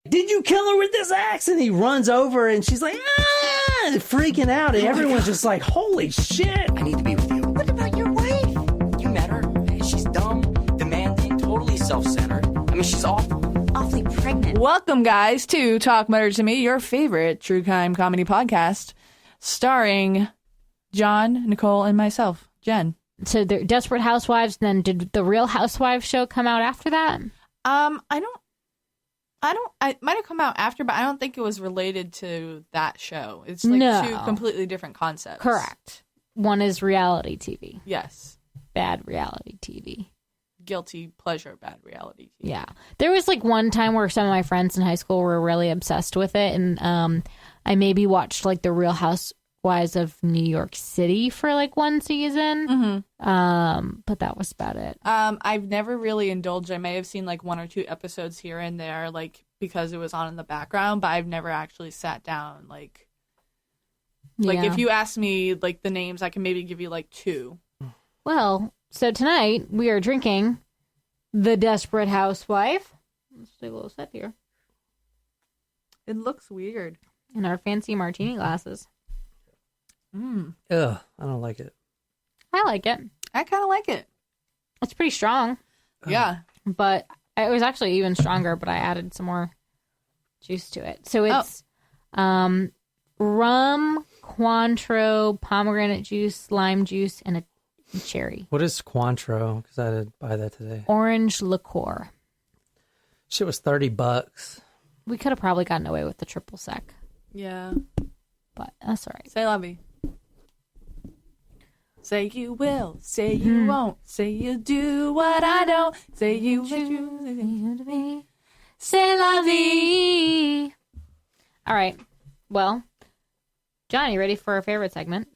did you kill her with this axe? And he runs over and she's like, ah, freaking out. And everyone's just like, holy shit. I need to be with you. What about your wife? You met her. She's dumb, demanding, totally self-centered. I mean, she's awful. Awfully pregnant. Welcome, guys, to Talk Murder to Me, your favorite true crime comedy podcast, starring John, Nicole, and myself, Jen. So the Desperate Housewives, then did the Real Housewives show come out after that? It might have come out after, but I don't think it was related to that show. It's like two completely different concepts. Correct. One is reality TV. Yes. Bad reality TV. Guilty pleasure bad reality TV. Yeah. There was like one time where some of my friends in high school were really obsessed with it, and I maybe watched like the Real Housewives of New York City for like one season. Mm-hmm. But that was about it. I've never really indulged. I may have seen like one or two episodes here and there, like because it was on in the background, but I've never actually sat down like if you ask me like the names, I can maybe give you like two. Well, so tonight we are drinking the Desperate Housewife. Let's take a little sip here. It looks weird. In our fancy martini glasses. Ugh, I don't like it. I like it. I kind of like it. It's pretty strong. Yeah. But it was actually even stronger, but I added some more juice to it. So it's rum, Cointreau, pomegranate juice, lime juice, and a cherry. What is Cointreau? Because I did buy that today. Orange liqueur. Shit was $30. We could have probably gotten away with the triple sec. Yeah. But that's all right. Say la vie. Say you will, say you won't, say you do what I don't, say you choose me. Say la vie. All right. Well, John, you ready for our favorite segment?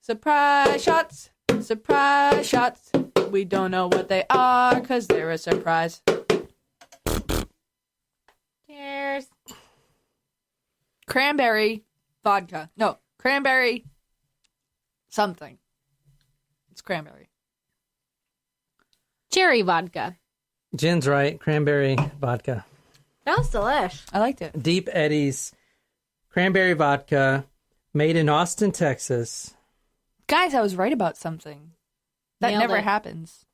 Surprise shots, surprise shots. We don't know what they are because they're a surprise. Cheers. Cranberry vodka. No, cranberry something. It's cranberry. Cherry vodka. Jen's right. Cranberry vodka. That was delish. I liked it. Deep Eddy's cranberry vodka, made in Austin, Texas. Guys, I was right about something. That Nailed never it. happens.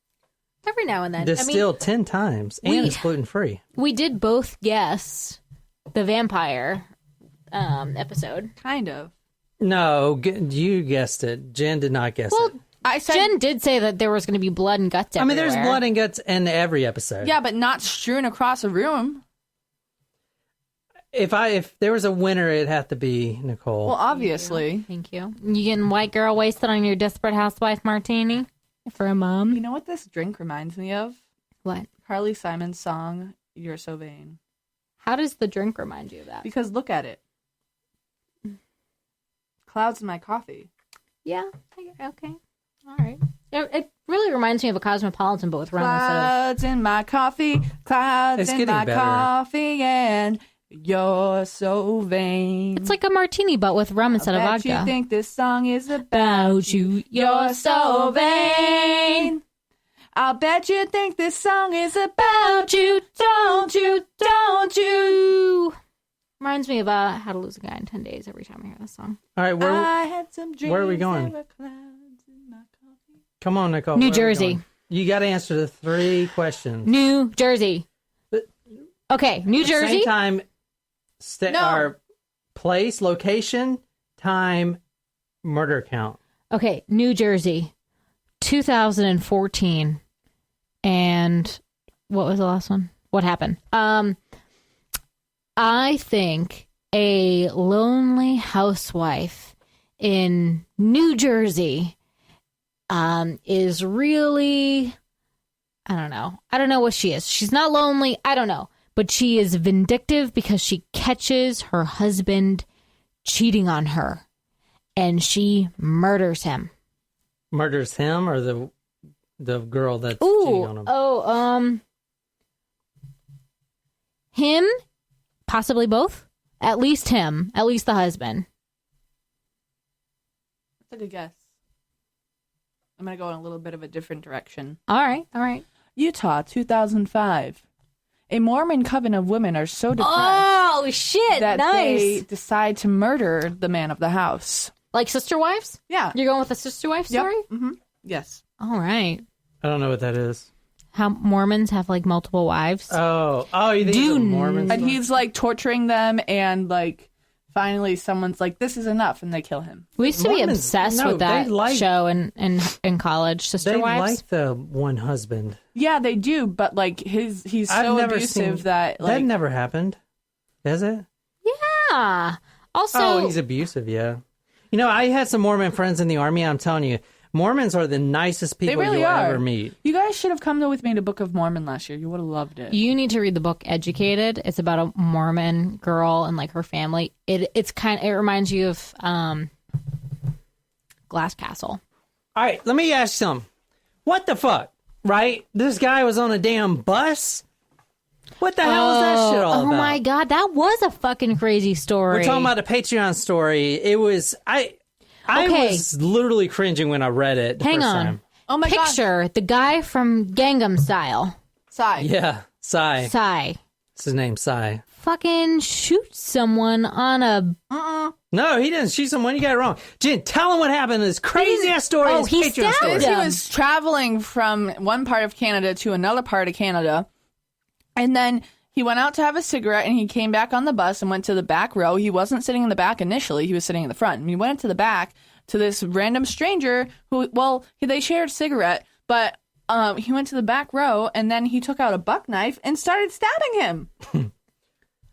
Every now and then. Distilled 10 times, and it's gluten-free. We did both guess the vampire episode. Kind of. No, you guessed it. Jen did not guess it. I said, Jen did say that there was going to be blood and guts everywhere. I mean, there's blood and guts in every episode. yeah, but not strewn across a room. If there was a winner, it'd have to be Nicole. Well, obviously. Thank you. You getting white girl wasted on your Desperate Housewife martini for a mom? You know what this drink reminds me of? What? Carly Simon's song, You're So Vain. How does the drink remind you of that? Because look at it. Clouds in my coffee. Yeah. Okay. All right. It really reminds me of a Cosmopolitan, but with rum instead of... Clouds in my coffee, clouds It's in getting my better. coffee, and you're so vain. It's like a martini, but with rum instead of Bet vodka. you think this song is about you. You're so vain. I'll bet you think this song is about you. Don't you? Don't you? Reminds me of How to Lose a Guy in 10 Days every time I hear this song. All right, I had some dreams. where are we going? There were clouds in my coffee. Come on, Nicole. New where are we Jersey. going? You got to answer the 3 questions. New Jersey. But- Okay, New Jersey. Same time, our place, location, time, murder count. Okay, New Jersey, 2014. And what was the last one? What happened? I think a lonely housewife in New Jersey is really, I don't know. I don't know what she is. She's not lonely. I don't know. But she is vindictive because she catches her husband cheating on her. And she murders him. Murders him or the girl that's cheating on him? Him, possibly both. At least him. At least the husband. That's a good guess. I'm going to go in a little bit of a different direction. All right. Utah, 2005. A Mormon coven of women are so depressed. Oh, shit. that Nice. they decide to murder the man of the house. Like Sister Wives? Yeah. You're going with the Sister Wife story? Yep. Mm-hmm. Yes. All right. I don't know what that is. How Mormons have like multiple wives. Oh, you think it's a Mormon And stuff? he's like torturing them, and like finally someone's like, "This is enough," and they kill him. We used to be Mormons- obsessed no, with that they like- show in college, Sister They Wives. like the one husband. Yeah, they do, but like he's I've so never abusive seen that like that never happened. Is it? Yeah. Also, Oh, he's abusive. Yeah. You know, I had some Mormon friends in the army. I'm telling you, Mormons are the nicest they people really you'll are. ever meet. You guys should have come with me to Book of Mormon last year. You would have loved it. you need to read the book Educated. It's about a Mormon girl and like her family. It reminds you of Glass Castle. All right, let me ask you something. What the fuck? Right? This guy was on a damn bus. What the hell is that shit all about? Oh my god, that was a fucking crazy story. We're talking about a Patreon story. It was I Okay. was literally cringing when I read it the Hang first on. time. Oh my god. Picture the guy from Gangnam Style. Sigh. Yeah, Sai. Psy. That's his name, Sai. Fucking shoot someone on a. No, he didn't shoot someone. You got it wrong. Jen, tell him what happened in this crazy ass story. Oh, this he Patreon stabbed story. him. He was traveling from one part of Canada to another part of Canada, and then he went out to have a cigarette, and he came back on the bus and went to the back row. He wasn't sitting in the back initially; he was sitting in the front. And he went to the back to this random stranger who, well, they shared a cigarette, but he went to the back row, and then he took out a buck knife and started stabbing him.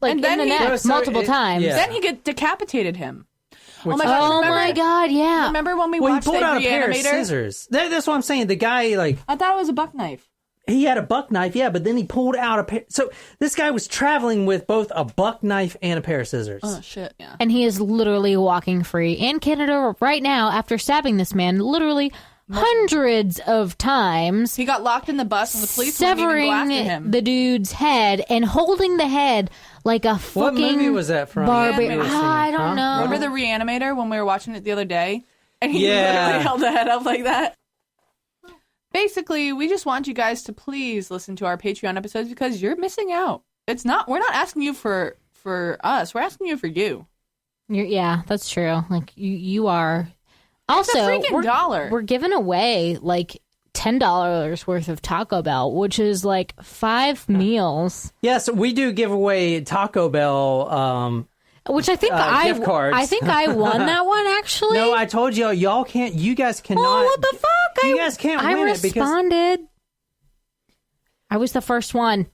Like And in then the he- neck No, so multiple it- times. yeah. Then he decapitated him. Which- oh my gosh! Oh remember, my god, yeah. Remember when we Well, he watched pulled the out a pair of Reanimator? scissors. That's what I'm saying. The guy, like, I thought it was a buck knife. he had a buck knife, yeah, but then he pulled out a pair. So this guy was traveling with both a buck knife and a pair of scissors. Oh shit! Yeah. And he is literally walking free in Canada right now after stabbing this man literally hundreds of times, He got locked in the bus, and the police wouldn't even go after severing him. the dude's head and holding the head like a What fucking movie was that from? barbarian. Reanimator. I don't Huh? know. Remember the Reanimator when we were watching it the other day? And he Yeah. literally held the head up like that. Basically, we just want you guys to please listen to our Patreon episodes because you're missing out. We're not asking you for us. We're asking you for you. Yeah, that's true. Like you are. Also, freaking dollar. we're giving away like $10 worth of Taco Bell, which is like 5 meals. Yes, we do give away Taco Bell. Which I think gift cards. I think I won that one actually. No, I told y'all can't. You guys cannot. Oh, what the fuck? You guys can't I win it because responded. I was the first one.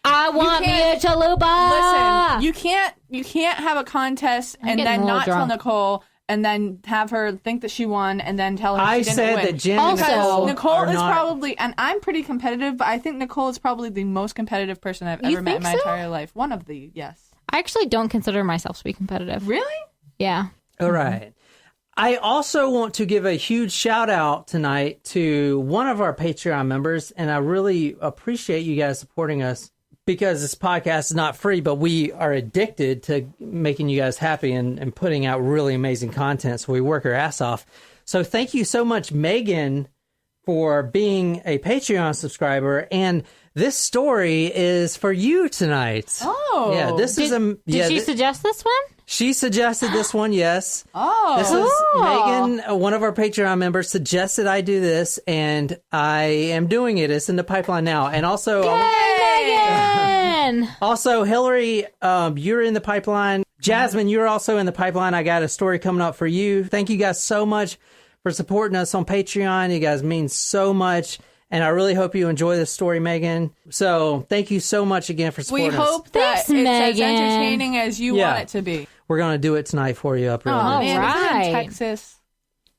I want me a can't- chalupa. Listen, you can't have a contest and getting then a little not tell drunk. Nicole and then have her think that she won and then tell her I she didn't said win. that Jen Also, and Nicole, Nicole are is not, probably, and I'm pretty competitive, but I think Nicole is probably the most competitive person I've You ever met in think my so? entire life. One of the, yes. I actually don't consider myself to be competitive. Really? Yeah. All right. I also want to give a huge shout out tonight to one of our Patreon members, and I really appreciate you guys supporting us because this podcast is not free, but we are addicted to making you guys happy and putting out really amazing content. So we work our ass off. So thank you so much, Megan, for being a Patreon subscriber. And this story is for you tonight. Oh. Yeah, this is a. Did she suggest this one? She suggested this one, yes. Oh. This is Megan, one of our Patreon members, suggested I do this, and I am doing it. It's in the pipeline now. And also, Megan! also Hillary, you're in the pipeline. Jasmine, you're also in the pipeline. I got a story coming up for you. Thank you guys so much for supporting us on Patreon. You guys mean so much. And I really hope you enjoy this story, Megan. So thank you so much again for We supporting us. hope that Thanks, it's as Megan. entertaining as you Yeah. want it to be. We're going to do it tonight for you up real Oh, good. man, is it right. in Texas?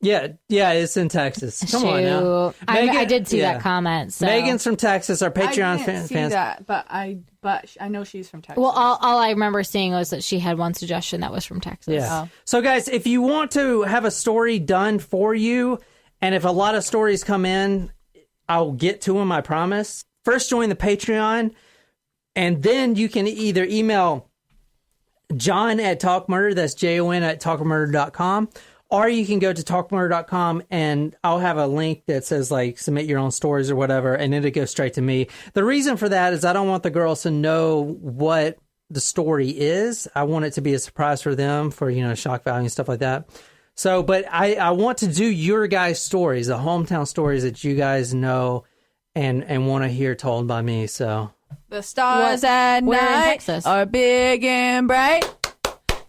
Yeah, it's in Texas. Come on now. Shoot. I did see yeah. that comment. So. Megan's from Texas, our I Patreon didn't see fans. that, but I know she's from Texas. Well, all I remember seeing was that she had one suggestion that was from Texas. Yeah. Oh. So, guys, if you want to have a story done for you, and if a lot of stories come in, I'll get to them, I promise. First, join the Patreon, and then you can either email John at TalkMurder, that's JON at talkmurder.com, or you can go to talkmurder.com, and I'll have a link that says, like, submit your own stories or whatever, and it'll go straight to me. The reason for that is I don't want the girls to know what the story is. I want it to be a surprise for them for, shock value and stuff like that. So, but I want to do your guys' stories, the hometown stories that you guys know and want to hear told by me. So the stars at Where in night Texas? are big and bright.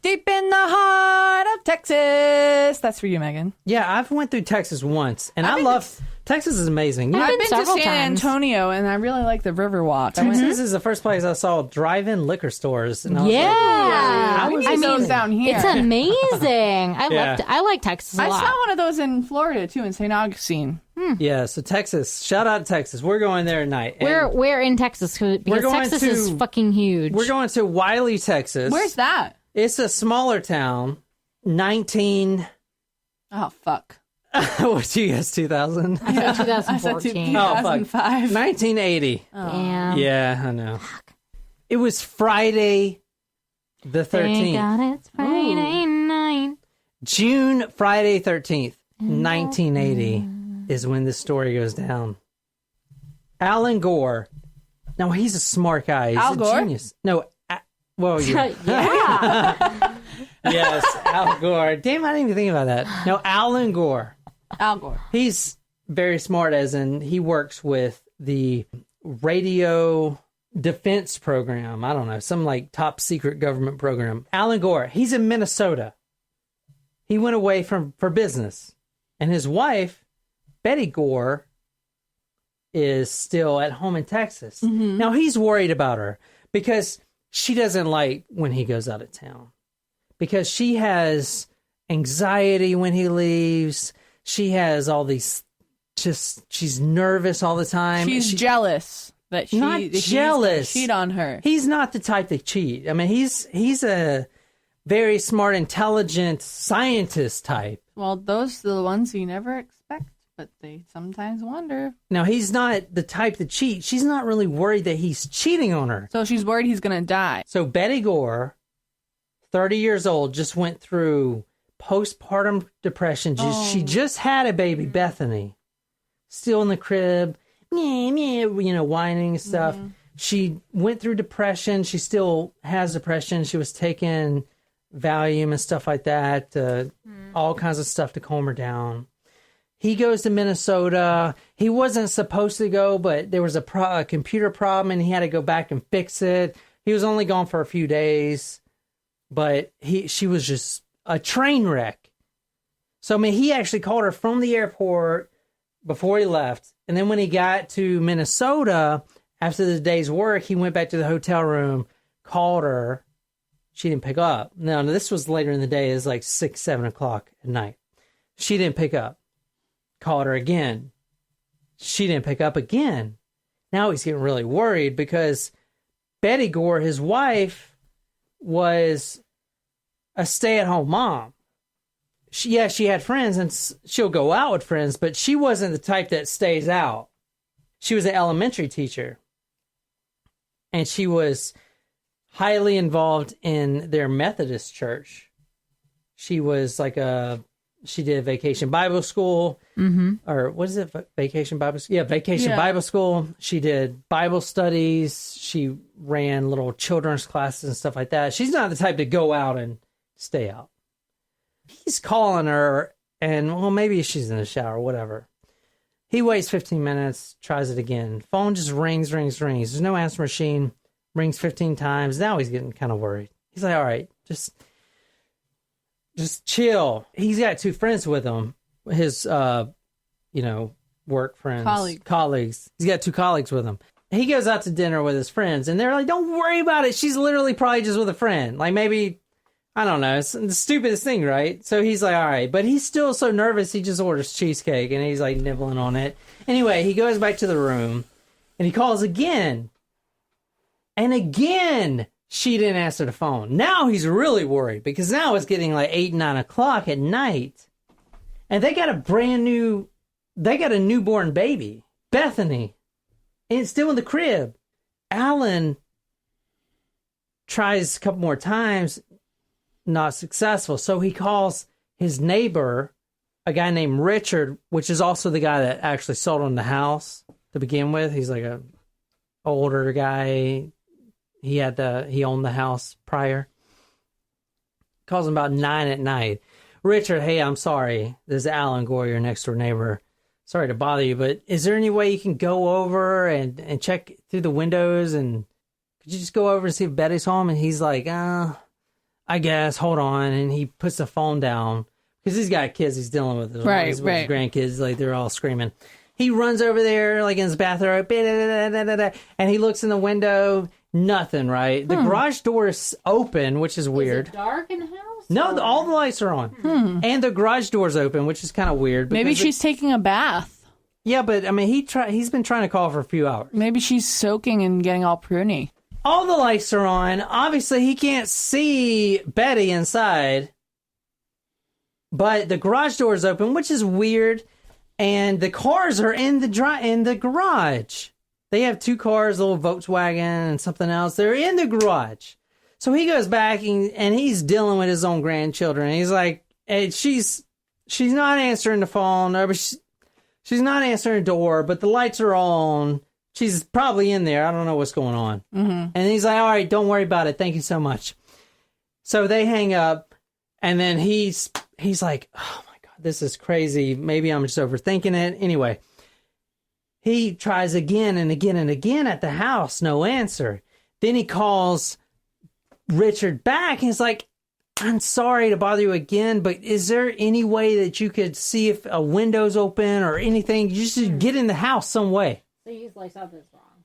Deep in the heart of Texas. That's for you, Megan. yeah, I've went through Texas once, and I love Texas is amazing. I've I've been been to several San times. Antonio, and I really like the Riverwalk. Texas is the first place I saw drive-in liquor stores. And I was Yeah. I was- I mean, down here. It's amazing. I like Texas a I lot. saw one of those in Florida too, in St. Augustine. yeah, so Texas. Shout out to Texas. We're going there tonight. And Where in Texas? Because going Texas to- is fucking huge. we're going to Wiley, Texas. Where's that? It's a smaller town. 19. Oh fuck! What you guys? 2000. I said I said 2014. Oh, fuck. 2005. 1980. Damn. Yeah, I know. It was Friday the 13th. Thank God it's Friday night. June Friday 13th, 1980 is when this story goes down. Alan Gore. Now, he's a smart guy. He's Al a Gore? genius. No, well, yeah. Yeah. Yes, Al Gore. Damn, I didn't even think about that. No, Alan Gore. Al Gore. He's very smart, as in he works with the radio defense program. I don't know, some like top secret government program. Alan Gore, he's in Minnesota. He went away for business. And his wife, Betty Gore, is still at home in Texas. Now, he's worried about her because she doesn't like when he goes out of town. Because she has anxiety when he leaves. She has all these, she's nervous all the time. She's jealous that Not he's jealous. gonna cheat on her. He's not the type to cheat. I mean, he's a very smart, intelligent scientist type. Well, those are the ones you never expect, but they sometimes wonder. Now, he's not the type to cheat. She's not really worried that he's cheating on her. So she's worried he's gonna die. So Betty Gore, 30 years old, just went through postpartum depression. She just had a baby, Bethany, still in the crib, whining and stuff. She went through depression. She still has depression. She was taking Valium and stuff like that, all kinds of stuff to calm her down. He goes to Minnesota. He wasn't supposed to go, but there was a computer problem, and he had to go back and fix it. He was only gone for a few days, but she was just a train wreck. So, I mean, he actually called her from the airport before he left. And then when he got to Minnesota, after the day's work, he went back to the hotel room, called her. She didn't pick up. Now, this was later in the day. It was like 6, 7 o'clock at night. She didn't pick up. Called her again. She didn't pick up again. Now he's getting really worried because Betty Gore, his wife, was a stay-at-home mom. She had friends, and she'll go out with friends, but she wasn't the type that stays out. She was an elementary teacher, and she was highly involved in their Methodist church. She was like she did Vacation Bible School, or what is it? Vacation Bible School? Yeah, Vacation Bible School. She did Bible studies. She ran little children's classes and stuff like that. She's not the type to go out and stay out. He's calling her, and well, maybe she's in the shower, whatever. He waits 15 minutes, tries it again. Phone just rings. There's no answer machine. Rings 15 times. Now he's getting kind of worried. He's like, all right, just chill. He's got 2 friends with him. His, work friends. Colleagues. He's got 2 colleagues with him. He goes out to dinner with his friends, and they're like, don't worry about it. She's literally probably just with a friend. Like, maybe, I don't know. It's the stupidest thing, right? So he's like, all right. But he's still so nervous, he just orders cheesecake, and he's like nibbling on it. Anyway, he goes back to the room, and he calls again. And again, she didn't answer the phone. Now he's really worried because now it's getting like 8, 9 o'clock at night. And they got a newborn baby, Bethany, and it's still in the crib. Alan tries a couple more times, not successful. So he calls his neighbor, a guy named Richard, which is also the guy that actually sold him the house to begin with. He's like a older guy, He owned the house prior. Calls him about 9 at night. Richard, hey, I'm sorry. This is Alan Gore, your next door neighbor. Sorry to bother you, but is there any way you can go over and check through the windows, and could you just go over and see if Betty's home? And he's like, I guess, hold on. And he puts the phone down because he's got kids he's dealing with. Right. His grandkids, like they're all screaming. He runs over there, like in his bathroom, and he looks in the window. Nothing, right? The garage door is open, which is weird. Is it dark in the house? No, all the lights are on. And the garage door's open, which is kind of weird. Maybe she's taking a bath. Yeah, but I mean, he's been trying to call for a few hours. Maybe she's soaking and getting all pruny. All the lights are on. Obviously, he can't see Betty inside. But the garage door is open, which is weird. And the cars are in the garage. They have 2 cars, a little Volkswagen and something else. They're in the garage. So he goes back and he's dealing with his own grandchildren. And he's like, hey, she's not answering the phone. Or she's not answering the door, but the lights are on. She's probably in there. I don't know what's going on. Mm-hmm. And he's like, all right, don't worry about it. Thank you so much. So they hang up, and then he's like, oh my God, this is crazy. Maybe I'm just overthinking it. Anyway, he tries again and again and again at the house. No answer. Then he calls Richard back, and he's like, I'm sorry to bother you again, but is there any way that you could see if a window's open or anything? You should get in the house some way. So he's like, something's wrong.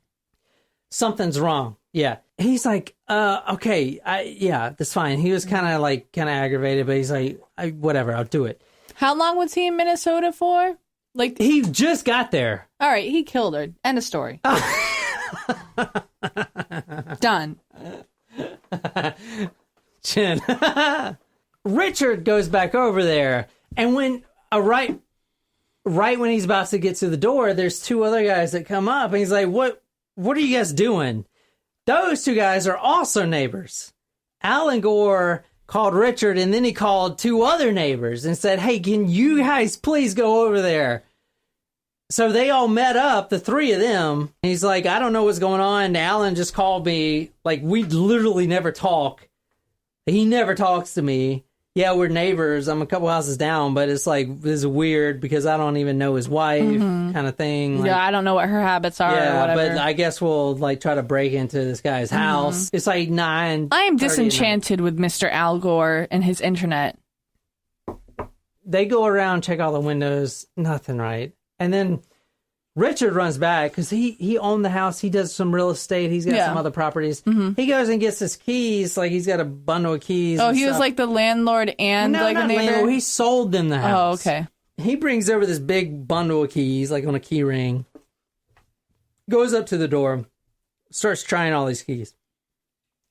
Something's wrong. Yeah. He's like, okay, that's fine. He was kind of aggravated, but he's like, whatever, I'll do it. How long was he in Minnesota for? Like, he just got there. All right, he killed her. End of story. Done. Chin. Richard goes back over there, and when right when he's about to get to the door, there's 2 other guys that come up, and he's like, what are you guys doing? Those 2 guys are also neighbors. Alan Gore called Richard, and then he called 2 other neighbors and said, hey, can you guys please go over there? So they all met up, the 3 of them. He's like, I don't know what's going on. Alan just called me. Like, we literally never talk. He never talks to me. Yeah, we're neighbors. I'm a couple houses down, but it's like, this is weird because I don't even know his wife, kind of thing. Like, yeah, I don't know what her habits are or whatever. But I guess we'll try to break into this guy's house. It's like 9. I am disenchanted with Mr. Al Gore and his internet. They go around, check all the windows, nothing, right? And then Richard runs back because he owned the house. He does some real estate. He's got some other properties. Mm-hmm. He goes and gets his keys. Like, he's got a bundle of keys. Oh, he was like the landlord and like a neighbor? Landlord. He sold them the house. Oh, okay. He brings over this big bundle of keys, like on a key ring. Goes up to the door, starts trying all these keys.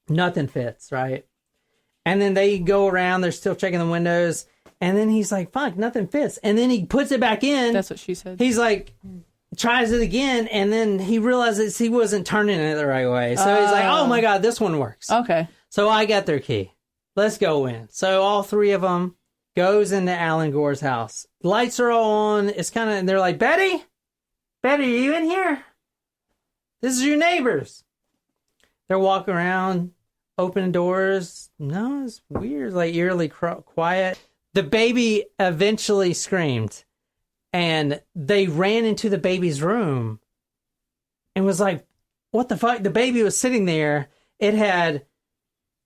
Nothing fits, right? And then they go around. They're still checking the windows. And then he's like, fuck, nothing fits. And then he puts it back in. That's what she said. He's like, tries it again, and then he realizes he wasn't turning it the right way. So he's like, oh my God, this one works. Okay. So I got their key. Let's go in. So all 3 of them goes into Alan Gore's house. Lights are all on. It's kind of, and they're like, Betty, are you in here? This is your neighbors. They're walking around, opening doors. No, it's weird, like eerily quiet. The baby eventually screamed. And they ran into the baby's room and was like, what the fuck? The baby was sitting there. It had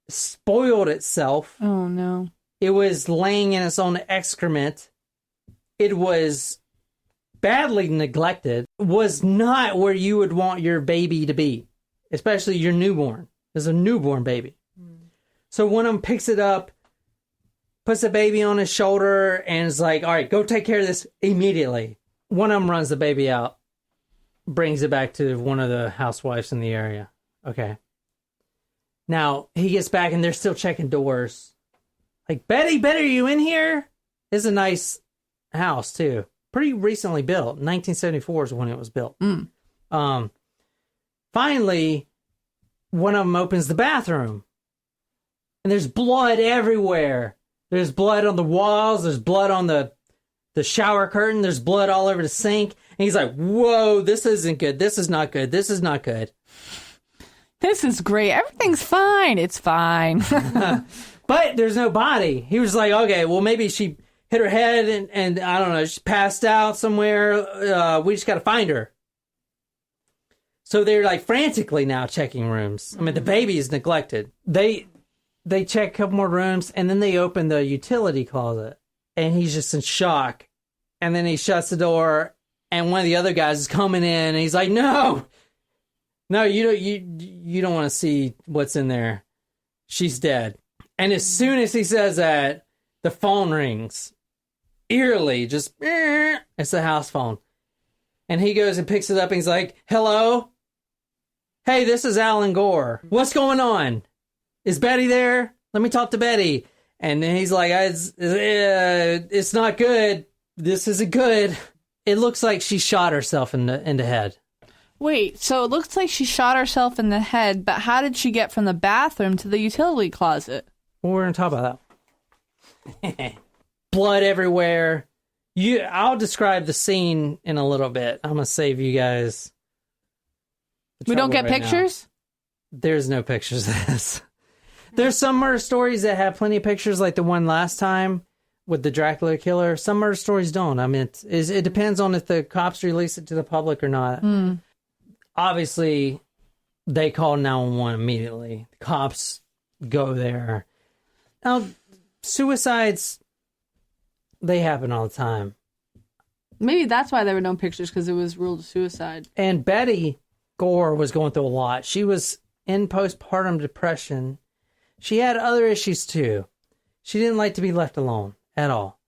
spoiled itself. Oh, no. It was laying in its own excrement. It was badly neglected. It was not where you would want your baby to be, especially your newborn. It's a newborn baby. So one of them picks it up, puts the baby on his shoulder, and is like, all right, go take care of this immediately. One of them runs the baby out, brings it back to one of the housewives in the area. Okay. Now, he gets back, and they're still checking doors. Like, Betty, are you in here? It's a nice house, too. Pretty recently built. 1974 is when it was built. Finally, one of them opens the bathroom, and there's blood everywhere. There's blood on the walls. There's blood on the shower curtain. There's blood all over the sink. And he's like, whoa, this isn't good. This is not good. This is not good. This is great. Everything's fine. It's fine. But there's no body. He was like, okay, well, maybe she hit her head and I don't know, she passed out somewhere. We just got to find her. So they're like frantically now checking rooms. I mean, the baby is neglected. They check a couple more rooms and then they open the utility closet and he's just in shock. And then he shuts the door and one of the other guys is coming in and he's like, no, you don't want to see what's in there. She's dead. And as soon as he says that, the phone rings. Eerily, just, it's the house phone. And he goes and picks it up and he's like, hello? Hey, this is Alan Gore. What's going on? Is Betty there? Let me talk to Betty. And then he's like, it's not good. This isn't good. It looks like she shot herself in the head. Wait, so it looks like she shot herself in the head, but how did she get from the bathroom to the utility closet? Well, we're going to talk about that. Blood everywhere. I'll describe the scene in a little bit. I'm going to save you guys. We don't get pictures? There's no pictures of this. There's some murder stories that have plenty of pictures, like the one last time with the Dracula killer. Some murder stories don't. I mean, it depends on if the cops release it to the public or not. Obviously, they call 911 immediately. The cops go there. Now, suicides, they happen all the time. Maybe that's why there were no pictures, because it was ruled a suicide. And Betty Gore was going through a lot. She was in postpartum depression. She had other issues too. She didn't like to be left alone at all.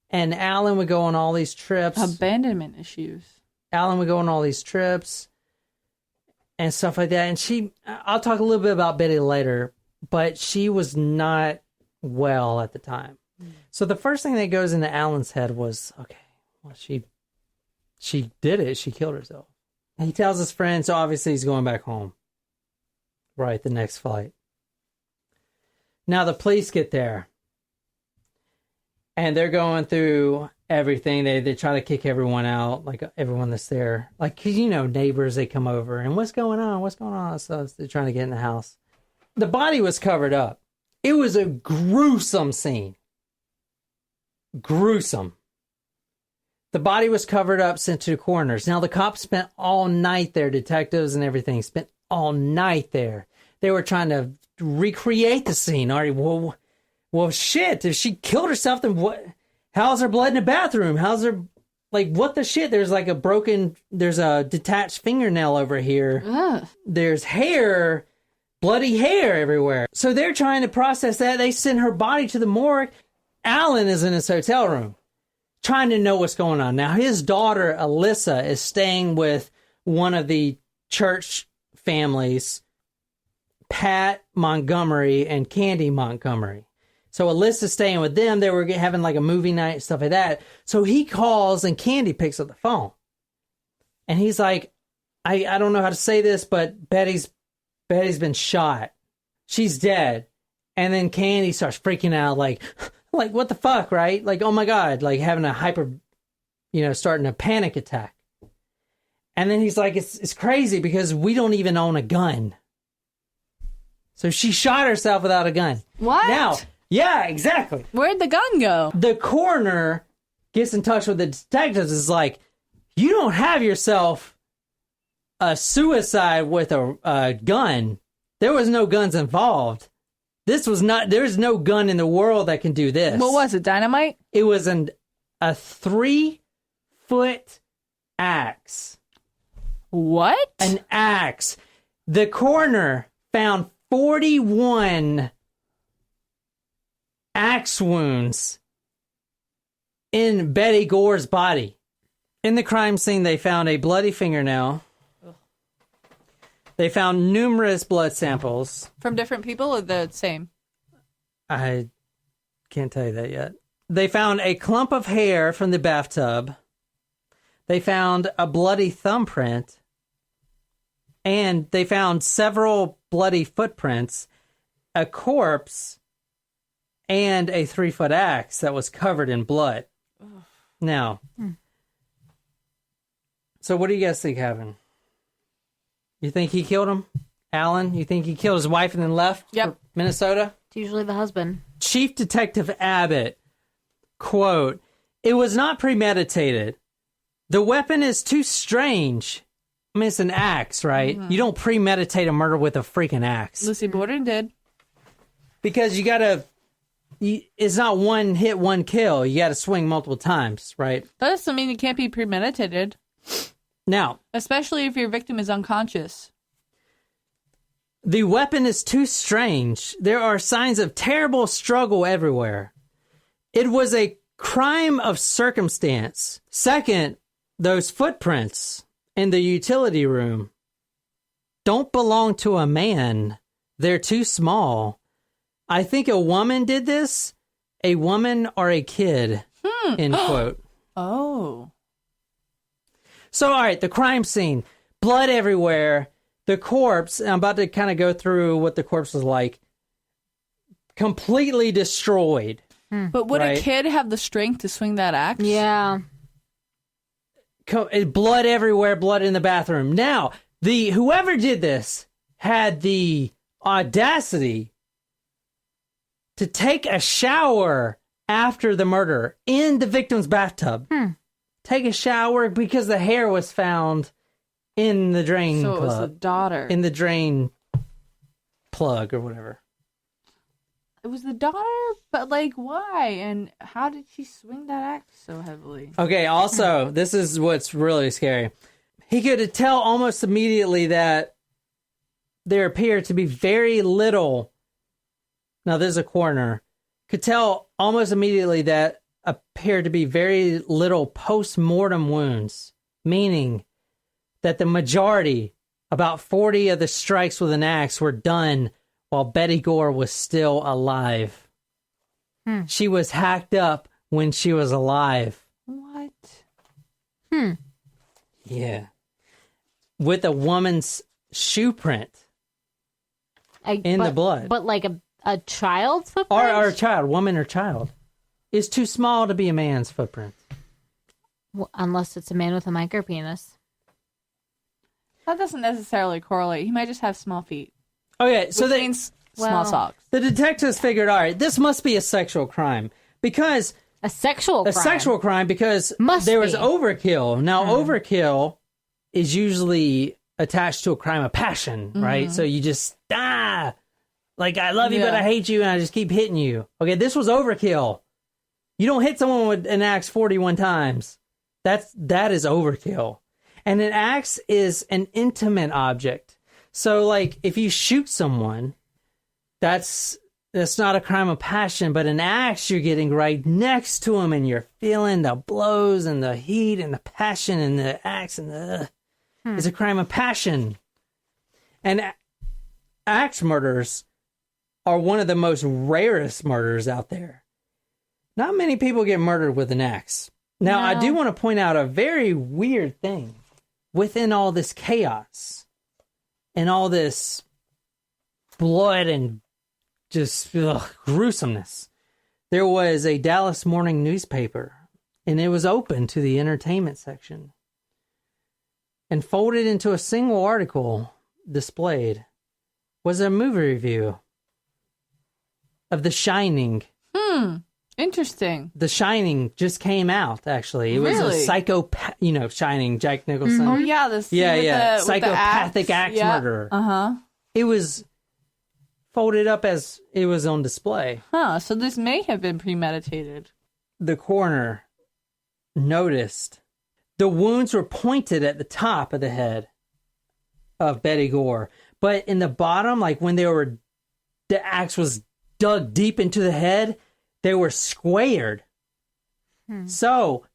And Alan would go on all these trips. Abandonment issues. Alan would go on all these trips and stuff like that. And I'll talk a little bit about Betty later, but she was not well at the time. So the first thing that goes into Alan's head was, okay, well, she did it. She killed herself. And he tells his friends, so obviously he's going back home. Right, the next flight. Now the police get there. And they're going through everything. They try to kick everyone out, like everyone that's there. Like, 'cause, neighbors, they come over. And what's going on? What's going on? So they're trying to get in the house. The body was covered up. It was a gruesome scene. Gruesome. The body was covered up, sent to the coroners. Now, the cops spent all night there, detectives and everything, spent all night there. They were trying to recreate the scene. All right, well, shit, if she killed herself, then what? How's her blood in the bathroom? How's her, what the shit? There's there's a detached fingernail over here. Ugh. There's hair, bloody hair everywhere. So they're trying to process that. They send her body to the morgue. Alan is in his hotel room, trying to know what's going on. Now, his daughter, Alyssa, is staying with one of the church families, Pat Montgomery and Candy Montgomery. So Alyssa's staying with them. They were having a movie night and stuff like that. So he calls and Candy picks up the phone. And he's like, I don't know how to say this, but Betty's been shot. She's dead. And then Candy starts freaking out like what the fuck, right? Oh my God, having a starting a panic attack. And then he's like, it's crazy because we don't even own a gun. So she shot herself without a gun. What? Now, yeah, exactly. Where'd the gun go? The coroner gets in touch with the detectives. Is like, you don't have yourself a suicide with a gun. There was no guns involved. There's no gun in the world that can do this. What was it, dynamite? It was a 3-foot axe. What? An axe. The coroner found 41 axe wounds in Betty Gore's body. In the crime scene, they found a bloody fingernail. They found numerous blood samples. From different people or the same? I can't tell you that yet. They found a clump of hair from the bathtub. They found a bloody thumbprint. And they found several bloody footprints, a corpse, and a 3-foot axe that was covered in blood. Now, so what do you guys think happened? You think he killed him? Alan, you think he killed his wife and then left for Minnesota? It's usually the husband. Chief Detective Abbott, quote, "It was not premeditated. The weapon is too strange." I mean, it's an axe, right? You don't premeditate a murder with a freaking axe. Lucy Borden did. Because you gotta, it's not one hit, one kill. You gotta swing multiple times, right? That doesn't mean it can't be premeditated. Now, Especially if your victim is unconscious. the weapon is too strange. There are signs of terrible struggle everywhere. It was a crime of circumstance. Second, those footprints in the utility room don't belong to a man. They're too small. I think a woman did this, a woman or a kid, end quote. Oh. So, all right, the crime scene, blood everywhere, the corpse, I'm about to kind of go through what the corpse was like, completely destroyed. But would a kid have the strength to swing that axe? Yeah. Blood everywhere, blood in the bathroom. Now, whoever did this had the audacity to take a shower after the murder in the victim's bathtub. Take a shower because the hair was found in the drain So it was the plug. daughter. In the drain plug or whatever. It was the daughter? But, like, why? And how did she swing that axe so heavily? Okay, also, this is what's really scary. He could tell almost immediately that there appeared to be very little. Now, there's a coroner. Could tell almost immediately that appeared to be very little post-mortem wounds, meaning that the majority, about 40 of the strikes with an axe, were done while Betty Gore was still alive. She was hacked up when she was alive. What? Yeah. With a woman's shoe print in the blood. But like a child's footprint? Or a child, woman or child. Is too small to be a man's footprint. Well, unless it's a man with a micro penis. That doesn't necessarily correlate. He might just have small feet. Okay, so Which means small socks. the detectives figured, all right, this must be a sexual crime. Because A sexual crime. because Must there was be. overkill. Now, overkill is usually attached to a crime of passion, right? So you just, like, I love you, but Yeah. I hate you, and I just keep hitting you. Okay, this was overkill. You don't hit someone with an axe 41 times. That is overkill. And an axe is an intimate object. So, like, if you shoot someone, that's not a crime of passion, but an axe you're getting right next to him, and you're feeling the blows and the heat and the passion and the axe and the... It's a crime of passion. And axe murders are one of the most rarest murders out there. Not many people get murdered with an axe. Now, I do want to point out a very weird thing. Within all this chaos and all this blood and just gruesomeness, there was a Dallas morning newspaper, and it was open to the entertainment section. And folded into a single article displayed was a movie review of The Shining. Interesting. The Shining just came out, actually. It was a Really? psychopath, Shining, Jack Nicholson. Oh, yeah. The scene with the Psychopathic axe murderer. Uh-huh. It was folded up as it was on display. Huh. So this may have been premeditated. The coroner noticed the wounds were pointed at the top of the head of Betty Gore. But in the bottom, like when the axe was dug deep into the head, they were squared. So,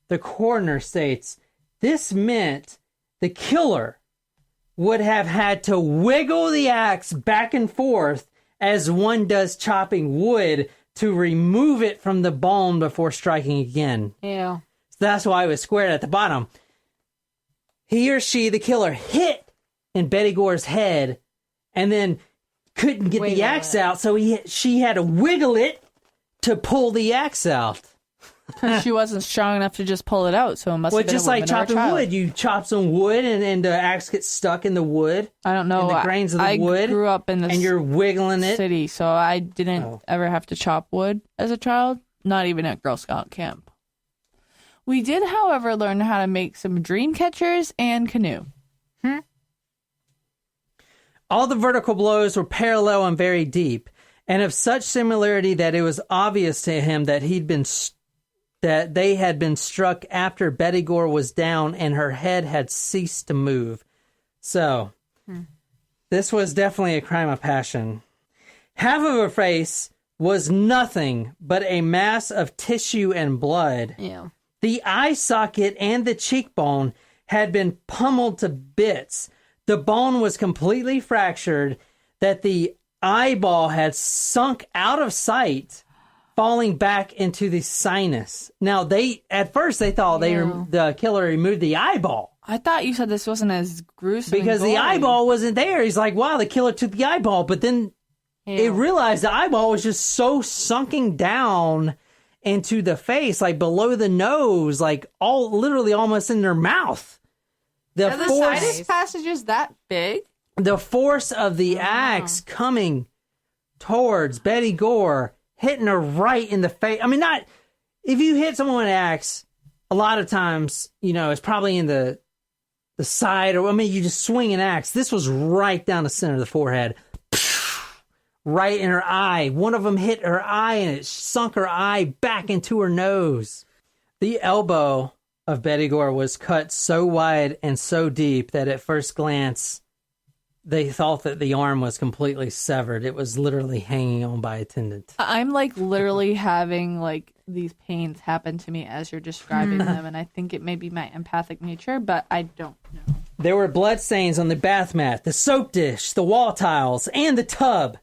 the coroner states, this meant the killer would have had to wiggle the axe back and forth as one does chopping wood to remove it from the bone before striking again. Ew. So that's why it was squared at the bottom. He or she, the killer, hit in Betty Gore's head and then couldn't get the axe out, so she had to wiggle it to pull the axe out. She wasn't strong enough to just pull it out, so it must Well, have been just a like woman or a chopping child. wood. You chop some wood and the axe gets stuck in the wood. I don't know. in the grains of the wood. I grew up in the And you're wiggling it. city, so I didn't ever have to chop wood as a child, not even at Girl Scout camp. We did, however, learn how to make some dream catchers and canoe. All the vertical blows were parallel and very deep, and of such similarity that it was obvious to him that that they had been struck after Betty Gore was down and her head had ceased to move. So, this was definitely a crime of passion. Half of her face was nothing but a mass of tissue and blood. Yeah. The eye socket and the cheekbone had been pummeled to bits. The bone was completely fractured, that the eyeball had sunk out of sight, falling back into the sinus. Now, at first they thought the killer removed the eyeball. I thought you said this wasn't as gruesome Because and the gory. eyeball wasn't there. He's like, wow, the killer took the eyeball. But then it realized the eyeball was just so sunken down into the face, like below the nose, like literally almost in their mouth. Are the sinus passages that big? The force of the axe coming towards Betty Gore, hitting her right in the face. I mean, not if you hit someone with an axe, a lot of times, it's probably in the side, or you just swing an axe. This was right down the center of the forehead, right in her eye. One of them hit her eye, and it sunk her eye back into her nose. The elbow of Betty Gore was cut so wide and so deep that at first glance, they thought that the arm was completely severed. It was literally hanging on by a tendon. I'm literally having these pains happen to me as you're describing them, and I think it may be my empathic nature, but I don't know. There were blood stains on the bath mat, the soap dish, the wall tiles, and the tub.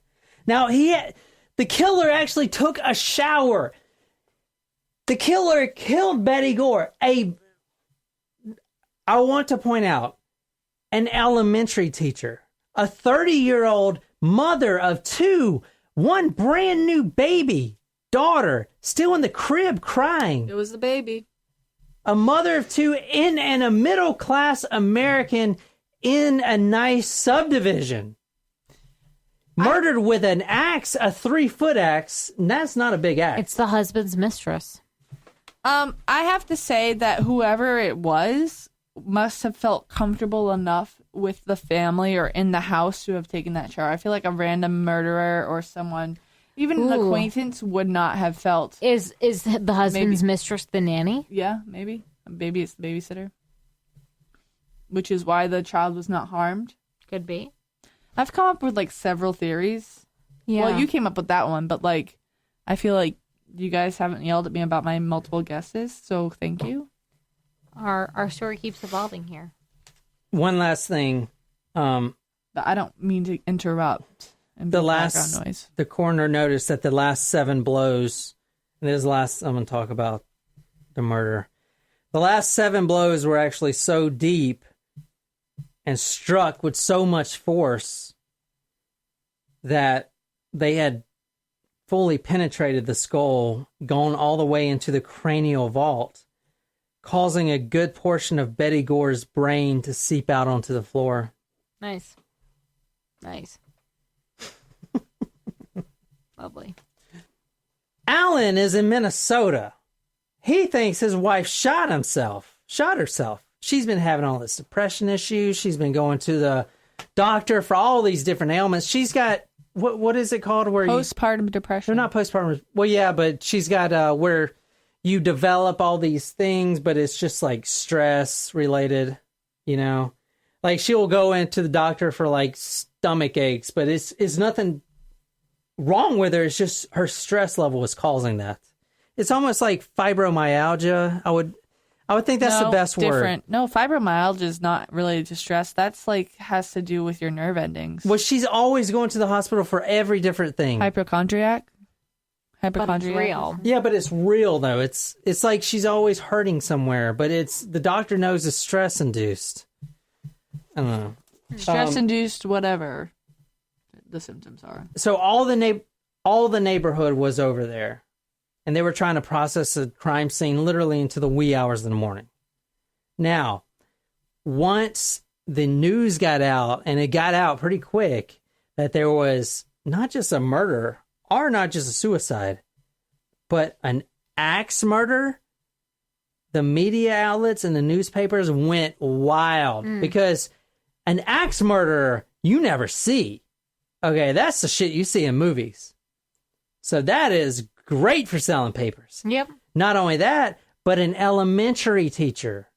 Now, the killer actually took a shower. The killer killed Betty Gore. I want to point out, an elementary teacher, a 30-year-old mother of two, one brand new baby daughter, still in the crib crying. It was the baby. A mother of two and a middle-class American in a nice subdivision. Murdered with an axe, a 3-foot axe. And that's not a big axe. It's the husband's mistress. I have to say that whoever it was must have felt comfortable enough with the family or in the house to have taken that shower. I feel like a random murderer or someone, even an acquaintance, would not have felt. Is the husband's mistress the nanny? Yeah, maybe. Maybe it's the babysitter. Which is why the child was not harmed. Could be. I've come up with several theories. Yeah. Well, you came up with that one, but I feel like you guys haven't yelled at me about my multiple guesses, so thank you. Our story keeps evolving here. One last thing. But I don't mean to interrupt and be background noise. The coroner noticed that the last 7 blows, and this is the last I'm going to talk about the murder. The last 7 blows were actually so deep and struck with so much force that they had fully penetrated the skull, gone all the way into the cranial vault, causing a good portion of Betty Gore's brain to seep out onto the floor. Nice. Lovely. Alan is in Minnesota. He thinks his wife shot herself. She's been having all this depression issues. She's been going to the doctor for all these different ailments. She's got, what is it called? Where postpartum depression. They're not postpartum. Well, yeah, but she's got where you develop all these things, but it's just stress related, she'll go into the doctor for stomach aches, but it's nothing wrong with her. It's just her stress level is causing that. It's almost like fibromyalgia. I would think that's the best word. No, fibromyalgia is not related to stress. That's has to do with your nerve endings. Well, she's always going to the hospital for every different thing. Hypochondriac. But it's real. Yeah, but it's real though. It's like she's always hurting somewhere, but the doctor knows it's stress induced. I don't know. Stress induced, whatever the symptoms are. So all the neighborhood was over there. and they were trying to process a crime scene literally into the wee hours of the morning. Now, once the news got out, and it got out pretty quick, that there was not just a murder, or not just a suicide, but an axe murder, the media outlets and the newspapers went wild because an axe murderer you never see. Okay, that's the shit you see in movies. So that is great for selling papers. Yep. Not only that, but an elementary teacher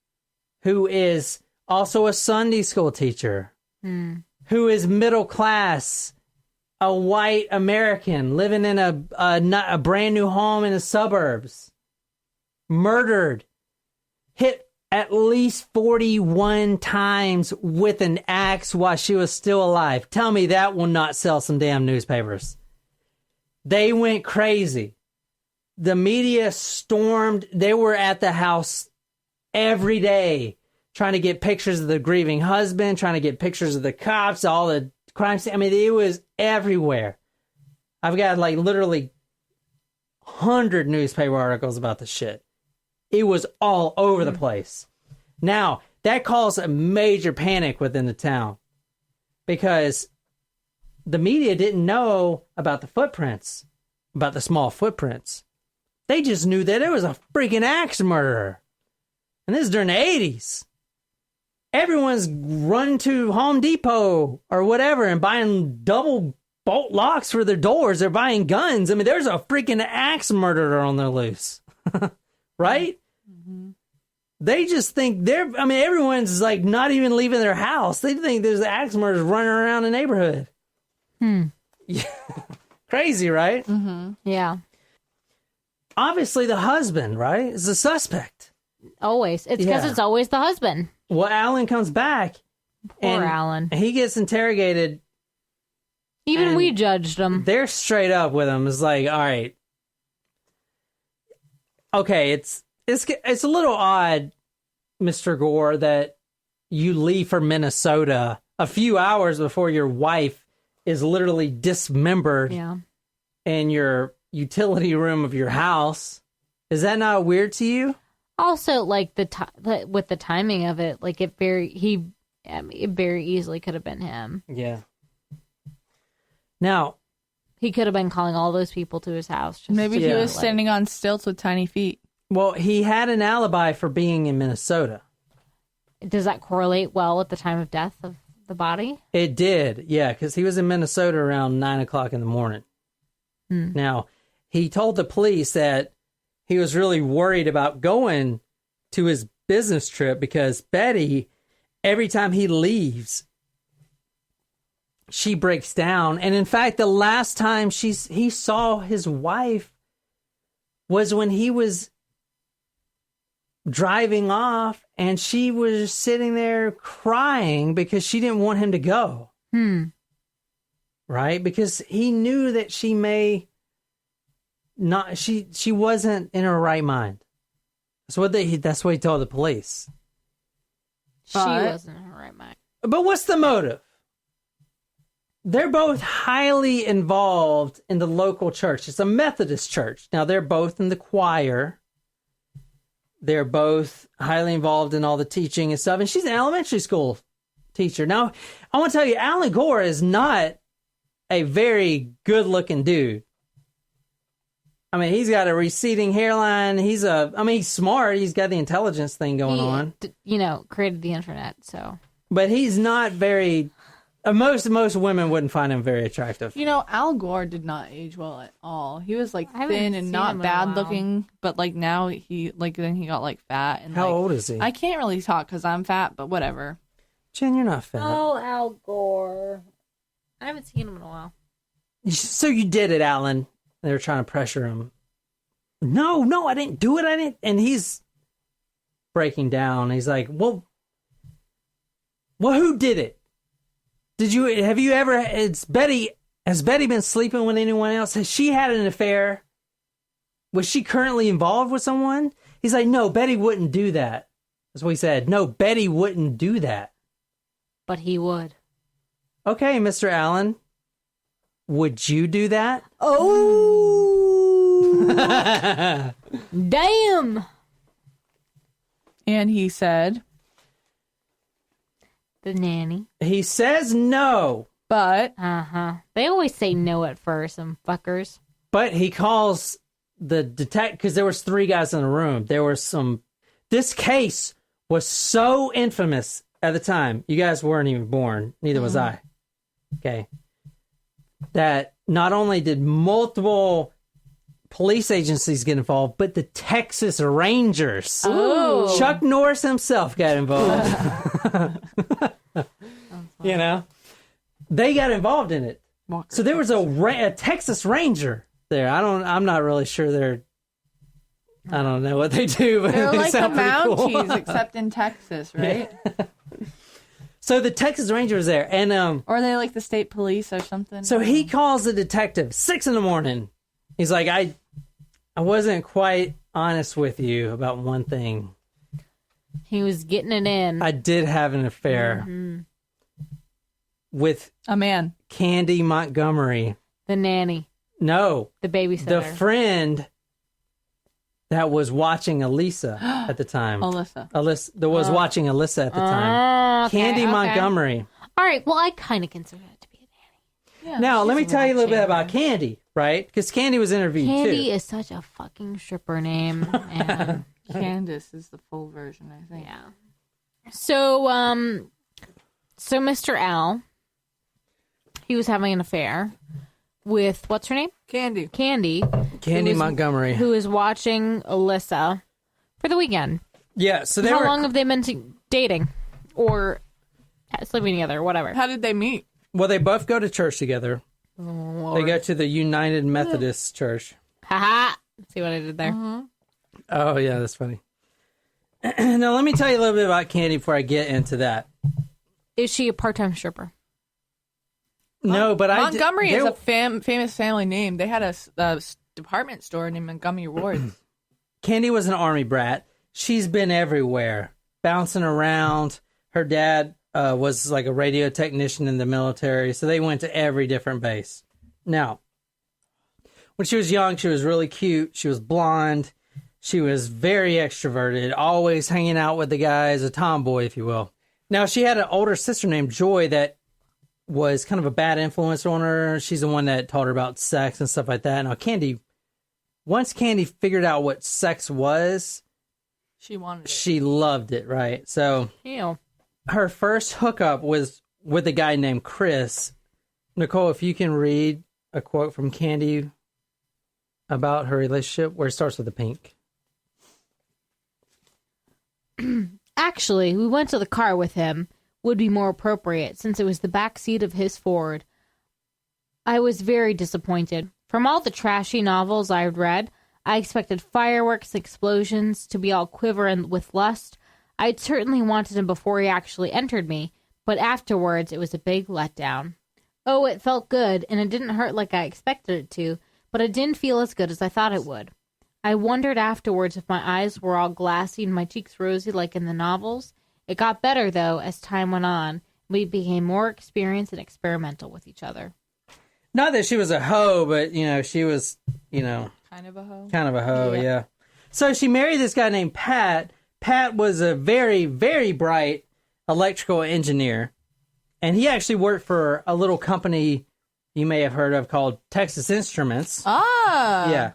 who is also a Sunday school teacher, who is middle class, a white American living in a brand new home in the suburbs, murdered, hit at least 41 times with an axe while she was still alive. Tell me that will not sell some damn newspapers. They went crazy. The media stormed. They were at the house every day trying to get pictures of the grieving husband, trying to get pictures of the cops, all the crime scene. I mean, it was everywhere. I've got like literally 100 newspaper articles about the shit. It was all over the place. Now, that caused a major panic within the town because the media didn't know about the footprints, about the small footprints. They just knew that it was a freaking axe murderer. And this is during the 80s. Everyone's run to Home Depot or whatever and buying double bolt locks for their doors. They're buying guns. I mean, there's a freaking axe murderer on the loose. Right? Mm-hmm. They just think everyone's like not even leaving their house. They think there's axe murderers running around the neighborhood. Yeah. Crazy, right? Mm-hmm. Yeah. Obviously, the husband, right, is the suspect. Always. It's because it's always the husband. Well, Alan comes back. Poor Alan. He gets interrogated. Even we judged him. They're straight up with him. It's like, all right. Okay, it's a little odd, Mr. Gore, that you leave for Minnesota a few hours before your wife is literally dismembered in your utility room of your house. Is that not weird to you? Also, like with the timing of it, like it very easily could have been him. Yeah. Now, he could have been calling all those people to his house. Maybe he was standing on stilts with tiny feet. Well, he had an alibi for being in Minnesota. Does that correlate well with the time of death of the body? It did, yeah, because he was in Minnesota around 9 o'clock in the morning. Now, he told the police that he was really worried about going to his business trip because Betty, every time he leaves, she breaks down. And in fact, the last time he saw his wife was when he was driving off and she was sitting there crying because she didn't want him to go. Right? Because he knew that she may not, she wasn't in her right mind. That's what he told the police. She wasn't in her right mind. But what's the motive? They're both highly involved in the local church. It's a Methodist church. Now, they're both in the choir. They're both highly involved in all the teaching and stuff. And she's an elementary school teacher. Now, I want to tell you, Alan Gore is not a very good-looking dude. I mean, he's got a receding hairline. He's smart. He's got the intelligence thing going on. Created the internet, so. But he's not very... Most women wouldn't find him very attractive. Al Gore did not age well at all. He was like thin and not bad looking, but like now then he got like fat. And how old is he? I can't really talk because I'm fat, but whatever. Jen, you're not fat. Oh, Al Gore. I haven't seen him in a while. So you did it, Alan. They were trying to pressure him. No, I didn't do it. And he's breaking down. He's like, well, who did it? Has Betty been sleeping with anyone else? Has she had an affair? Was she currently involved with someone? He's like, no, Betty wouldn't do that. That's what he said. No, Betty wouldn't do that. But he would. Okay, Mr. Allen. Would you do that? Oh! Damn. And he said, The nanny. He says no, but They always say no at first, them fuckers. but he calls the detective because there was 3 guys in the room. There was some. This case was so infamous at the time. You guys weren't even born. Neither was I. Okay. That not only did multiple police agencies get involved, but the Texas Rangers. Oh. Chuck Norris himself got involved. You know, they got involved in it. So there was a Texas Ranger there. I'm not really sure I don't know what they do, but they're they like the sound pretty cool. Mounties, except in Texas, right? So the Texas Ranger was there, and Or are they like the state police or something? so he calls the detective 6 a.m. He's like, I wasn't quite honest with you about one thing. He was getting it in. I did have an affair with a man. Candy Montgomery. The nanny. No, The babysitter. the friend that was watching Alyssa at the time. Alyssa. Alyssa that was watching Alyssa at the time. Okay, Candy okay. Montgomery. All right. Well, I kind of consider that to be a nanny. Yeah, Now, let me she's tell you a little bit watching. about Candy, right? Because Candy was interviewed Candy too. is such a fucking stripper name. Man. Candace is the full version, I think. Yeah. So Mr. Al, he was having an affair with, what's her name? Candy. Candy, Candy Montgomery. who is watching Alyssa for the weekend. Yeah, so they How were. long have they been dating? Or sleeping together, whatever. How did they meet? Well, they both go to church together. They go to the United Methodist Church. Haha. See what I did there? Oh, yeah, that's funny. Now, let me tell you a little bit about Candy before I get into that. Is she a part-time stripper? No, but Montgomery is a famous family name. They had a department store named Montgomery Ward. Candy was an army brat. She's been everywhere, bouncing around. Her dad was like a radio technician in the military, so they went to every different base. Now, when she was young, she was really cute. She was blonde. She was very extroverted, always hanging out with the guys, a tomboy, if you will. Now, she had an older sister named Joy that was kind of a bad influence on her. She's the one that taught her about sex and stuff like that. Now, once Candy figured out what sex was, She wanted it. she loved it, right? So Ew. her first hookup was with a guy named Chris. Nicole, if you can read a quote from Candy about her relationship, where it starts with a pink. Actually, we went to the car with him. Would be more appropriate since it was the back seat of his Ford. I was very disappointed. From all the trashy novels I had read, I expected fireworks and explosions to be all quiver and with lust. I'd certainly wanted him before he actually entered me, but afterwards it was a big letdown. Oh, it felt good, and it didn't hurt like I expected it to, but it didn't feel as good as I thought it would. I wondered afterwards if my eyes were all glassy and my cheeks rosy like in the novels. It got better, though, as time went on. We became more experienced and experimental with each other. Not that she was a hoe, but, she was, Kind of a hoe. kind of a hoe, yeah. So she married this guy named Pat. Pat was a very, very bright electrical engineer. And he actually worked for a little company you may have heard of called Texas Instruments. Ah. Yeah.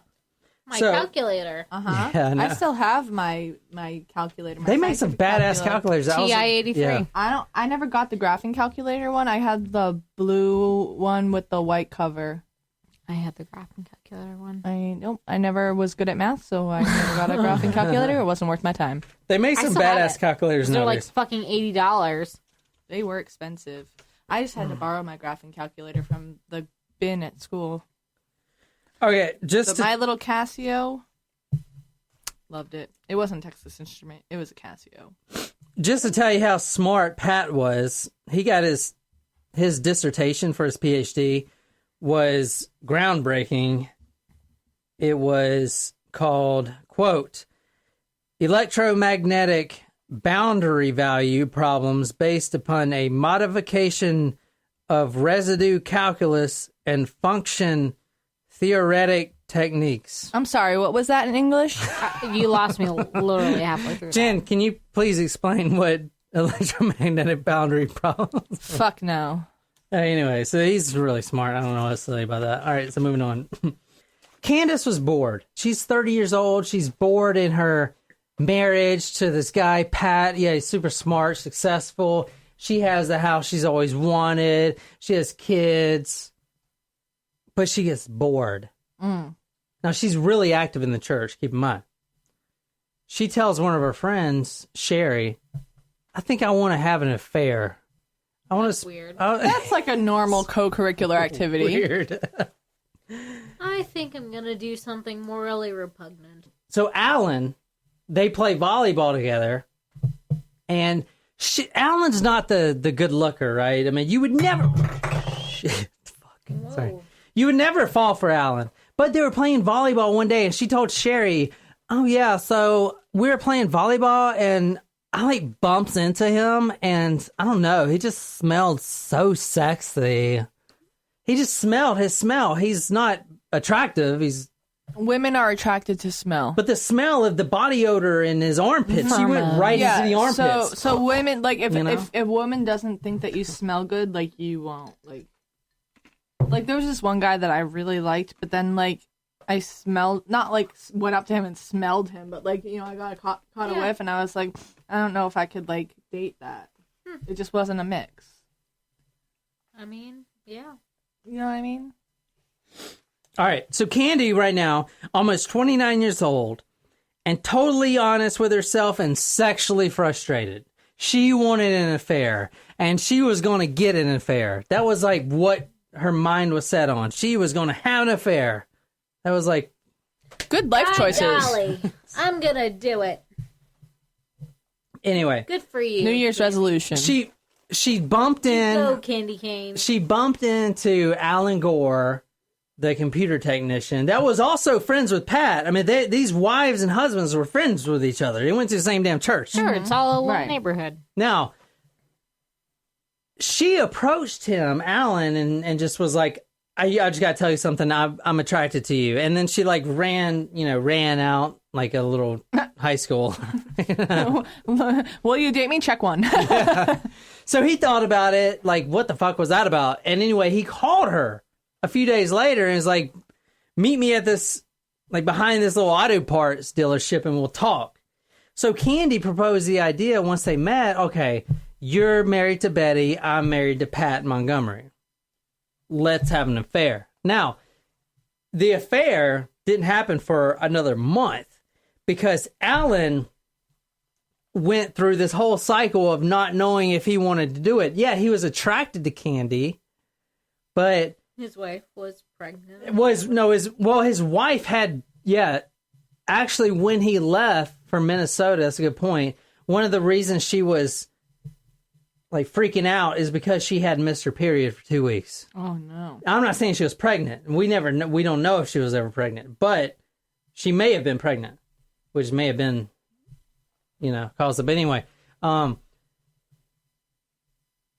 My So- calculator. Uh-huh. Yeah, I know. I still have my calculator. My They make some scientific badass calculators. I was- TI-83. yeah. I never got the graphing calculator one. I had the blue one with the white cover. I had the graphing calculator one. I never was good at math, so I never got a graphing calculator. It wasn't worth my time. They make some still have badass it. calculators They're like nowadays. fucking $80. They were expensive. I just had to borrow my graphing calculator from the bin at school. Okay, But my little Casio, loved it. It wasn't Texas Instrument. It was a Casio. just to tell you how smart Pat was, he got his dissertation for his PhD was groundbreaking. It was called, quote, Electromagnetic Boundary Value Problems Based Upon a Modification of Residue Calculus and Function Theoretic techniques. I'm sorry, what was that in English? You lost me literally halfway through. Jen, can you please explain what electromagnetic boundary problems? Fuck no. Anyway, so he's really smart. I don't know what to say about that. All right, so moving on. Candace was bored. She's 30 years old. She's bored in her marriage to this guy, Pat. Yeah, he's super smart, successful. She has the house she's always wanted. She has kids. But she gets bored. Now, she's really active in the church, keep in mind. She tells one of her friends, Sherry, I think I want to have an affair. I want to. Weird. That's like a normal co-curricular activity. Weird. I think I'm going to do something morally repugnant. So Alan, they play volleyball together, and Alan's not the good looker, right? I mean, you would never. Shit, fucking sorry. You would never fall for Alan. But they were playing volleyball one day, and she told Sherry, "Oh yeah, so we were playing volleyball, and I like bumps into him, and I don't know, he just smelled so sexy. He just smelled his smell. He's not attractive. Women are attracted to smell. But the smell of the body odor in his armpits, she went right into the armpits. So women, like, if a woman doesn't think that you smell good, like, you won't, like there was this one guy that I really liked, but then, like, I smelled, not like went up to him and smelled him, but like, you know, I got caught a whiff, and I was like, I don't know if I could like date that. It just wasn't a mix. I mean, yeah. You know what I mean? All right, so Candy right now, almost 29 years old, and totally honest with herself and sexually frustrated. She wanted an affair, and she was going to get an affair. That was like what her mind was set on. She was going to have an affair. That was like... Good life choices. Golly, I'm going to do it. Anyway. Good for you. New Year's resolution. She bumped in... Go, Candy Cane. She bumped into Alan Gore, the computer technician. That was also friends with Pat. I mean, these wives and husbands were friends with each other. They went to the same damn church. Sure, it's all a little neighborhood. Now, she approached him, Alan, and just was like, I just got to tell you something. I'm attracted to you. And then she like ran out like a little high school. Will you date me? Check one. Yeah. So he thought about it. Like, what the fuck was that about? And anyway, he called her a few days later and was like, meet me at this, like behind this little auto parts dealership and we'll talk. So Candy proposed the idea once they met. Okay, you're married to Betty. I'm married to Pat Montgomery. Let's have an affair. Now, the affair didn't happen for another month because Alan went through this whole cycle of not knowing if he wanted to do it. Yeah, he was attracted to Candy, but his wife was pregnant. His wife had, actually when he left for Minnesota, that's a good point. One of the reasons she was like freaking out is because she had missed her period for 2 weeks. Oh no. I'm not saying she was pregnant. We don't know if she was ever pregnant, but she may have been pregnant, which may have been, caused it. But anyway,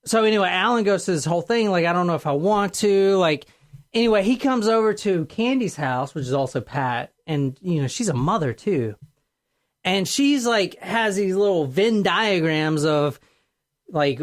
so anyway, Alan goes through this whole thing. Like, I don't know if I want to. Like, anyway, he comes over to Candy's house, which is also Pat, and she's a mother too, and she's like has these little Venn diagrams of like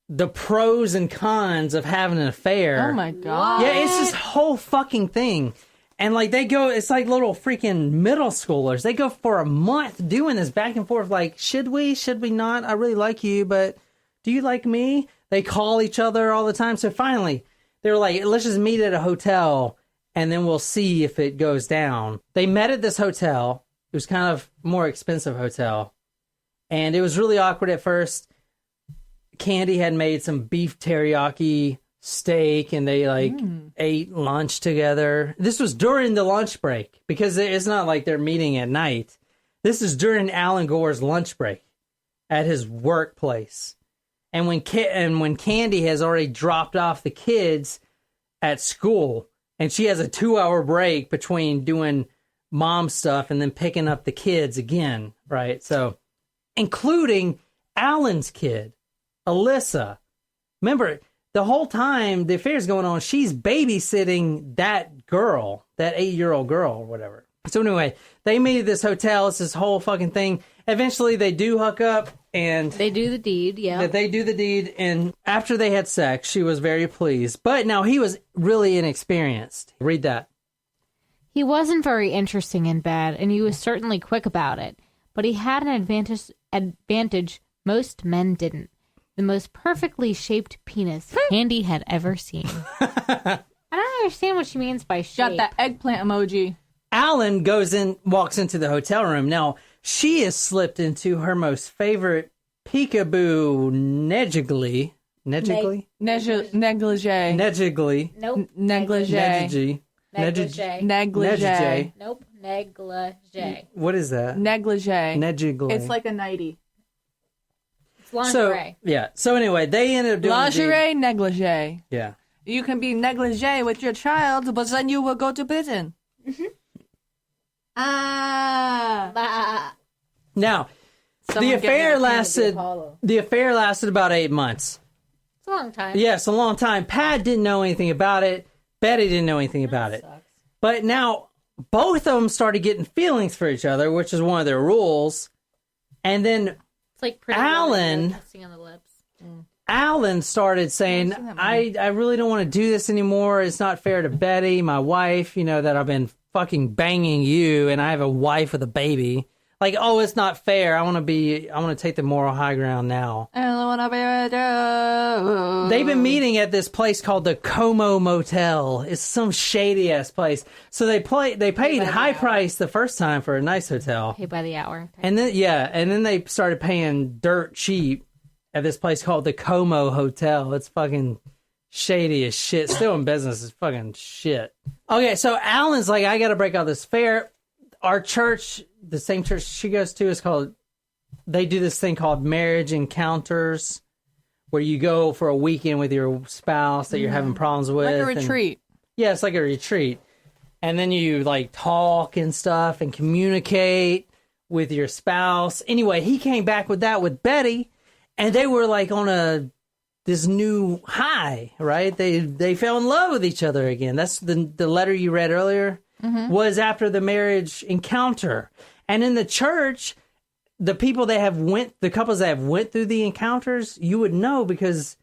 the pros and cons of having an affair. Oh my god! Yeah, it's this whole fucking thing. And like it's like little freaking middle schoolers. They go for a month doing this back and forth. Like, should we not? I really like you, but do you like me? They call each other all the time. So finally, they were like, let's just meet at a hotel and then we'll see if it goes down. They met at this hotel. It was kind of more expensive hotel. And it was really awkward at first. Candy had made some beef teriyaki steak and they ate lunch together. This was during the lunch break because it's not like they're meeting at night. This is during Alan Gore's lunch break at his workplace. And when Candy has already dropped off the kids at school and she has a 2-hour break between doing mom stuff and then picking up the kids again, right? So, including Alan's kid, Alyssa. Remember, the whole time the affair's going on, she's babysitting that girl, that 8-year-old girl or whatever. So anyway, they meet at this hotel. It's this whole fucking thing. Eventually, they do hook up, and They do the deed, yeah. that they do the deed. And after they had sex, she was very pleased. But now he was really inexperienced. Read that. He wasn't very interesting in bed, and he was certainly quick about it. But he had an advantage most men didn't. The most perfectly shaped penis Candy had ever seen. I don't understand what she means by shape. Got that eggplant emoji. Alan walks into the hotel room. Now, she has slipped into her most favorite peekaboo negligee. Negligee? Negligee. Negligee. Nope. Negligee. Negligee. Negligee. Nope. Negligee. What is that? Negligee. Negligee. It's like a nightie. It's lingerie. So anyway, they ended up doing Lingerie, negligee. Yeah. You can be negligee with your child, but then you will go to prison. Now, Someone the get me affair a can lasted. Apollo. The affair lasted about 8 months. It's a long time. Yes, a long time. Pat didn't know anything about it. Betty didn't know anything about it. Sucks. But now both of them started getting feelings for each other, which is one of their rules. And then It's like pretty Alan- kissing on the lips. Alan started saying, I really don't want to do this anymore. It's not fair to Betty, my wife, that I've been fucking banging you and I have a wife with a baby. Like, oh, it's not fair. I want to take the moral high ground now. I don't want to be with you. They've been meeting at this place called the Como Motel. It's some shady ass place. So they paid high price the first time for a nice hotel. Paid by the hour. And then they started paying dirt cheap at this place called the Como Hotel. It's fucking shady as shit. Still in business is fucking shit. Okay, so Alan's like, I gotta break out this fair. Our church, the same church she goes to, is called, they do this thing called marriage encounters, where you go for a weekend with your spouse that you're having problems with. Like a and- retreat. yeah, it's like a retreat. And then you like talk and stuff and communicate with your spouse. Anyway, he came back with that with Betty, and they were like on this new high, right? They fell in love with each other again. That's the letter you read earlier was after the marriage encounter. And in the church, the couples that have went through the encounters, you would know because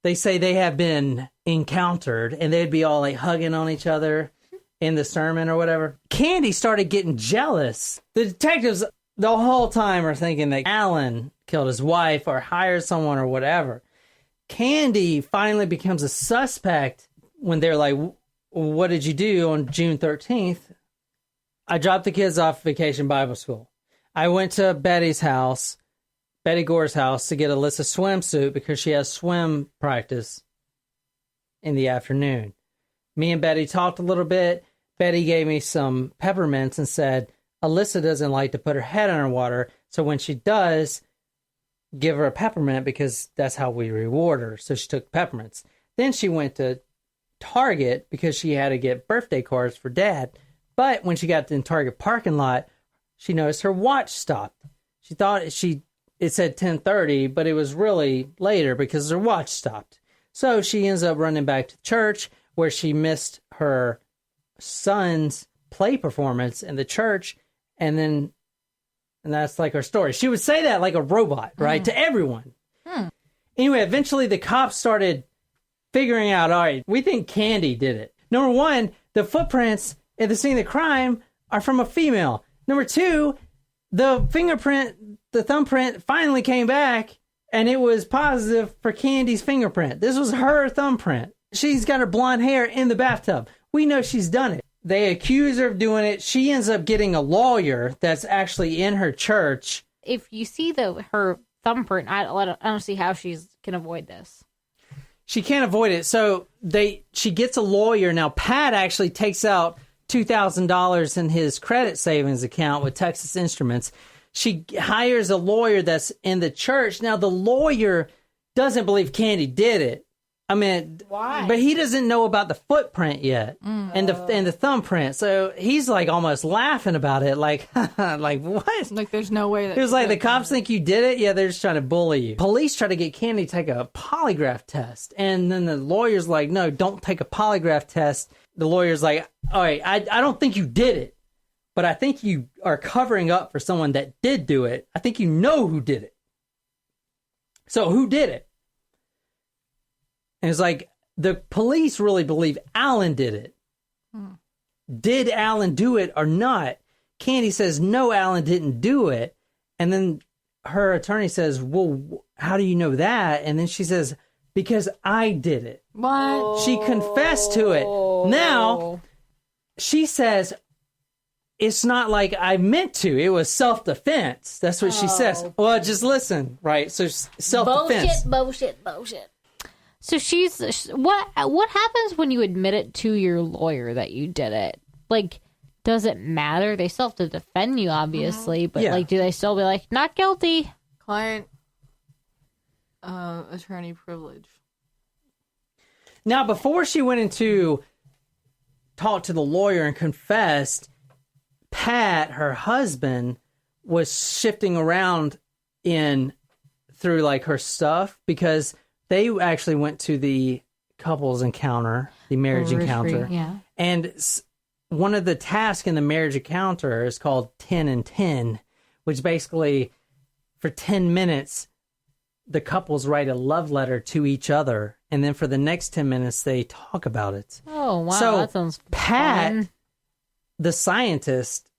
they say they have been encountered, and they'd be all like hugging on each other in the sermon or whatever. Candy started getting jealous. The detectives the whole time are thinking that Alan killed his wife or hired someone or whatever. Candy finally becomes a suspect when they're like, what did you do on June 13th? I dropped the kids off vacation Bible school. I went to Betty Gore's house, to get Alyssa swimsuit because she has swim practice in the afternoon. Me and Betty talked a little bit. Betty gave me some peppermints and said, Alyssa doesn't like to put her head underwater, so when she does, give her a peppermint because that's how we reward her. So she took peppermints. Then she went to Target because she had to get birthday cards for Dad. But when she got to the Target parking lot, she noticed her watch stopped. She thought it said 10:30, but it was really later because her watch stopped. So she ends up running back to church, where she missed her son's play performance in the church, and that's like her story. She would say that like a robot, right, to everyone. Anyway, eventually the cops started figuring out, all right, we think Candy did it. Number one, the footprints at the scene of the crime are from a female. Number two, the thumbprint finally came back, and it was positive for Candy's fingerprint. This was her thumbprint. She's got her blonde hair in the bathtub. We know she's done it. They accuse her of doing it. She ends up getting a lawyer that's actually in her church. If you see her thumbprint, I don't see how she can avoid this. She can't avoid it. So she gets a lawyer. Now, Pat actually takes out $2,000 in his credit savings account with Texas Instruments. She hires a lawyer that's in the church. Now, the lawyer doesn't believe Candy did it. I mean, why? But he doesn't know about the footprint yet and the thumbprint. So he's like almost laughing about it, like, like what? Like, there's no way that It was like, the cops think you did it? Yeah, they're just trying to bully you. Police try to get Candy to take a polygraph test. And then the lawyer's like, no, don't take a polygraph test. the lawyer's like, all right, I don't think you did it, but I think you are covering up for someone that did do it. I think you know who did it. So who did it? And it's like, the police really believe Alan did it. Did Alan do it or not? Candy says, no, Alan didn't do it. And then her attorney says, well, how do you know that? And then she says, because I did it. What? She confessed to it. Now, she says, it's not like I meant to. It was self-defense. That's what she says. Well, just listen, right? So self-defense. Bullshit. So what happens when you admit it to your lawyer that you did it? Like, does it matter? They still have to defend you, obviously, but like, do they still be like, not guilty? Client attorney privilege. Now, before she went into talk to the lawyer and confessed, Pat, her husband, was shifting around through like her stuff, because they actually went to the couples encounter, the marriage encounter. Yeah. And one of the tasks in the marriage encounter is called 10 and 10, which basically for 10 minutes, the couples write a love letter to each other. And then for the next 10 minutes, they talk about it. Oh, wow. So that sounds Pat, fun. the scientist,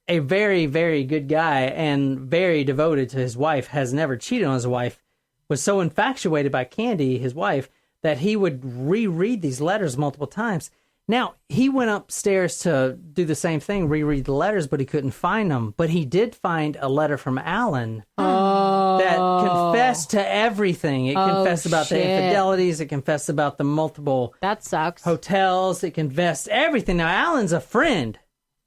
a very, very good guy and very devoted to his wife, has never cheated on his wife, was so infatuated by Candy, his wife, that he would reread these letters multiple times. Now, he went upstairs to do the same thing, reread the letters, but he couldn't find them. But he did find a letter from Alan that confessed to everything. It confessed about the infidelities. It confessed about the multiple That sucks. hotels. It confessed everything. Now, Alan's a friend.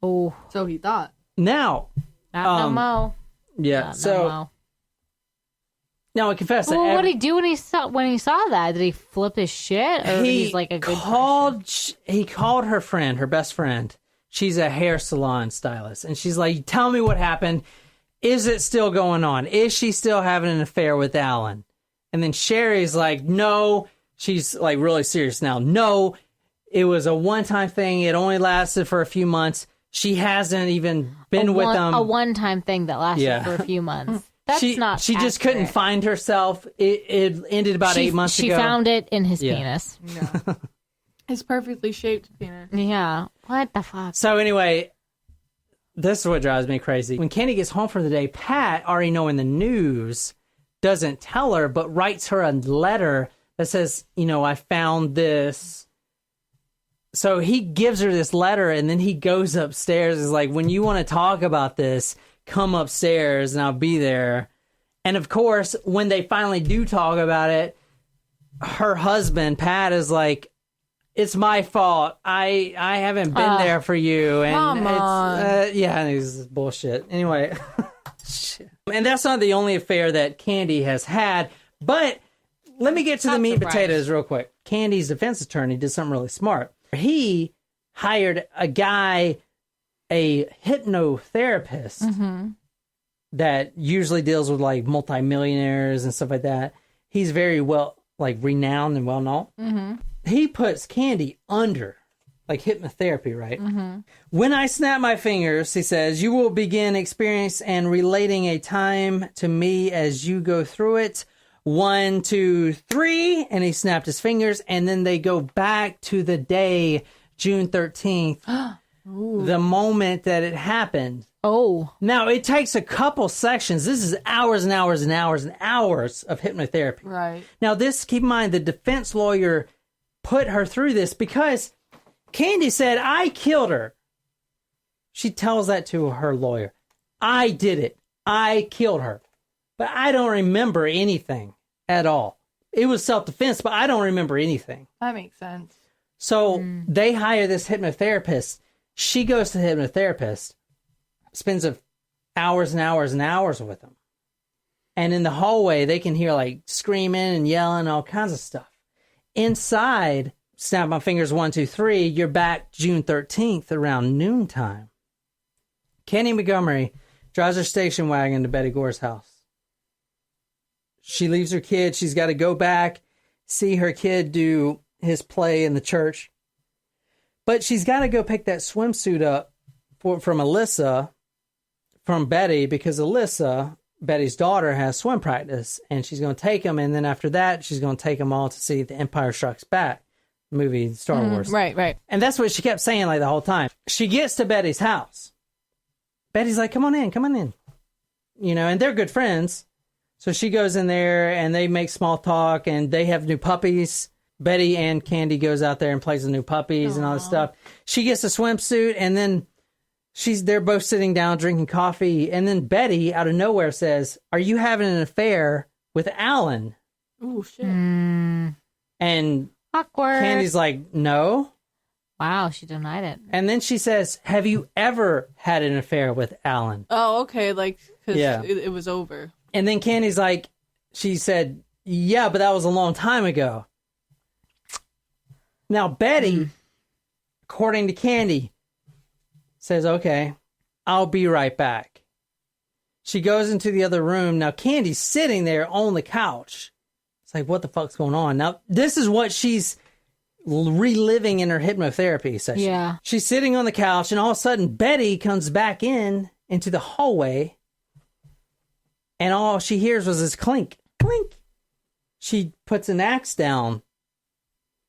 Oh, So he thought. Now, not no mo. yeah, Not so... no mo. No, I confess that. Well, what did he do when he saw that? Did he flip his shit, or he's like a good person? He called her friend, her best friend. She's a hair salon stylist, and she's like, "Tell me what happened. Is it still going on? Is she still having an affair with Alan?" And then Sherry's like, "No." She's like really serious now. "No, it was a one-time thing. It only lasted for a few months. She hasn't even been with them. A one-time thing that lasted for a few months." That's not. She just couldn't find herself. It ended about 8 months ago. She found it in his penis. No. His perfectly shaped penis. Yeah. What the fuck? So anyway, this is what drives me crazy. When Candy gets home for the day, Pat, already knowing the news, doesn't tell her, but writes her a letter that says, I found this. So he gives her this letter, and then he goes upstairs. Is like, when you want to talk about this, come upstairs and I'll be there. And of course, when they finally do talk about it, her husband, Pat, is like, it's my fault. I haven't been there for you. And come on. and it's bullshit. Anyway. Shit. And that's not the only affair that Candy has had. But let me get to the meat and potatoes real quick. Candy's defense attorney did something really smart. He hired a guy, a hypnotherapist that usually deals with like multimillionaires and stuff like that. He's very well, like renowned and well known. He puts Candy under like hypnotherapy, right? When I snap my fingers, he says, you will begin experience and relating a time to me as you go through it. 1, 2, 3. And he snapped his fingers, and then they go back to the day, June 13th. The moment that it happened. Oh. Now, it takes a couple sections. This is hours and hours and hours and hours of hypnotherapy. Right. Now, this, keep in mind, the defense lawyer put her through this because Candy said, I killed her. She tells that to her lawyer. I did it. I killed her. But I don't remember anything at all. It was self-defense, but I don't remember anything. That makes sense. So they hire this hypnotherapist. She goes to the hypnotherapist, spends hours and hours and hours with him. And in the hallway, they can hear like screaming and yelling, all kinds of stuff. Inside, snap my fingers, 1, 2, 3, you're back June 13th around noontime. Kenny Montgomery drives her station wagon to Betty Gore's house. She leaves her kid. She's got to go back, see her kid do his play in the church. But she's got to go pick that swimsuit up from Alyssa, from Betty, because Alyssa, Betty's daughter, has swim practice, and she's going to take them, and then after that, she's going to take them all to see The Empire Strikes Back movie, Star Wars. Right. And that's what she kept saying like the whole time. She gets to Betty's house. Betty's like, come on in. You know, and they're good friends. So she goes in there, and they make small talk, and they have new puppies. Betty and Candy goes out there and plays with new puppies and all this stuff. She gets a swimsuit, and then they're both sitting down drinking coffee, and then Betty, out of nowhere, says, "Are you having an affair with Alan?" Oh, shit. And Awkward. Candy's like, "No." Wow, she denied it. And then she says, "Have you ever had an affair with Alan?" Oh, okay, like, because Yeah. it was over. And then Candy's like, she said, "Yeah, but that was a long time ago." Now, Betty, according to Candy, says, "Okay, I'll be right back." She goes into the other room. Now, Candy's sitting there on the couch. It's like, what the fuck's going on? Now, this is what she's reliving in her hypnotherapy session. Yeah. She's sitting on the couch, and all of a sudden, Betty comes back into the hallway, and all she hears was this clink, clink. She puts an axe down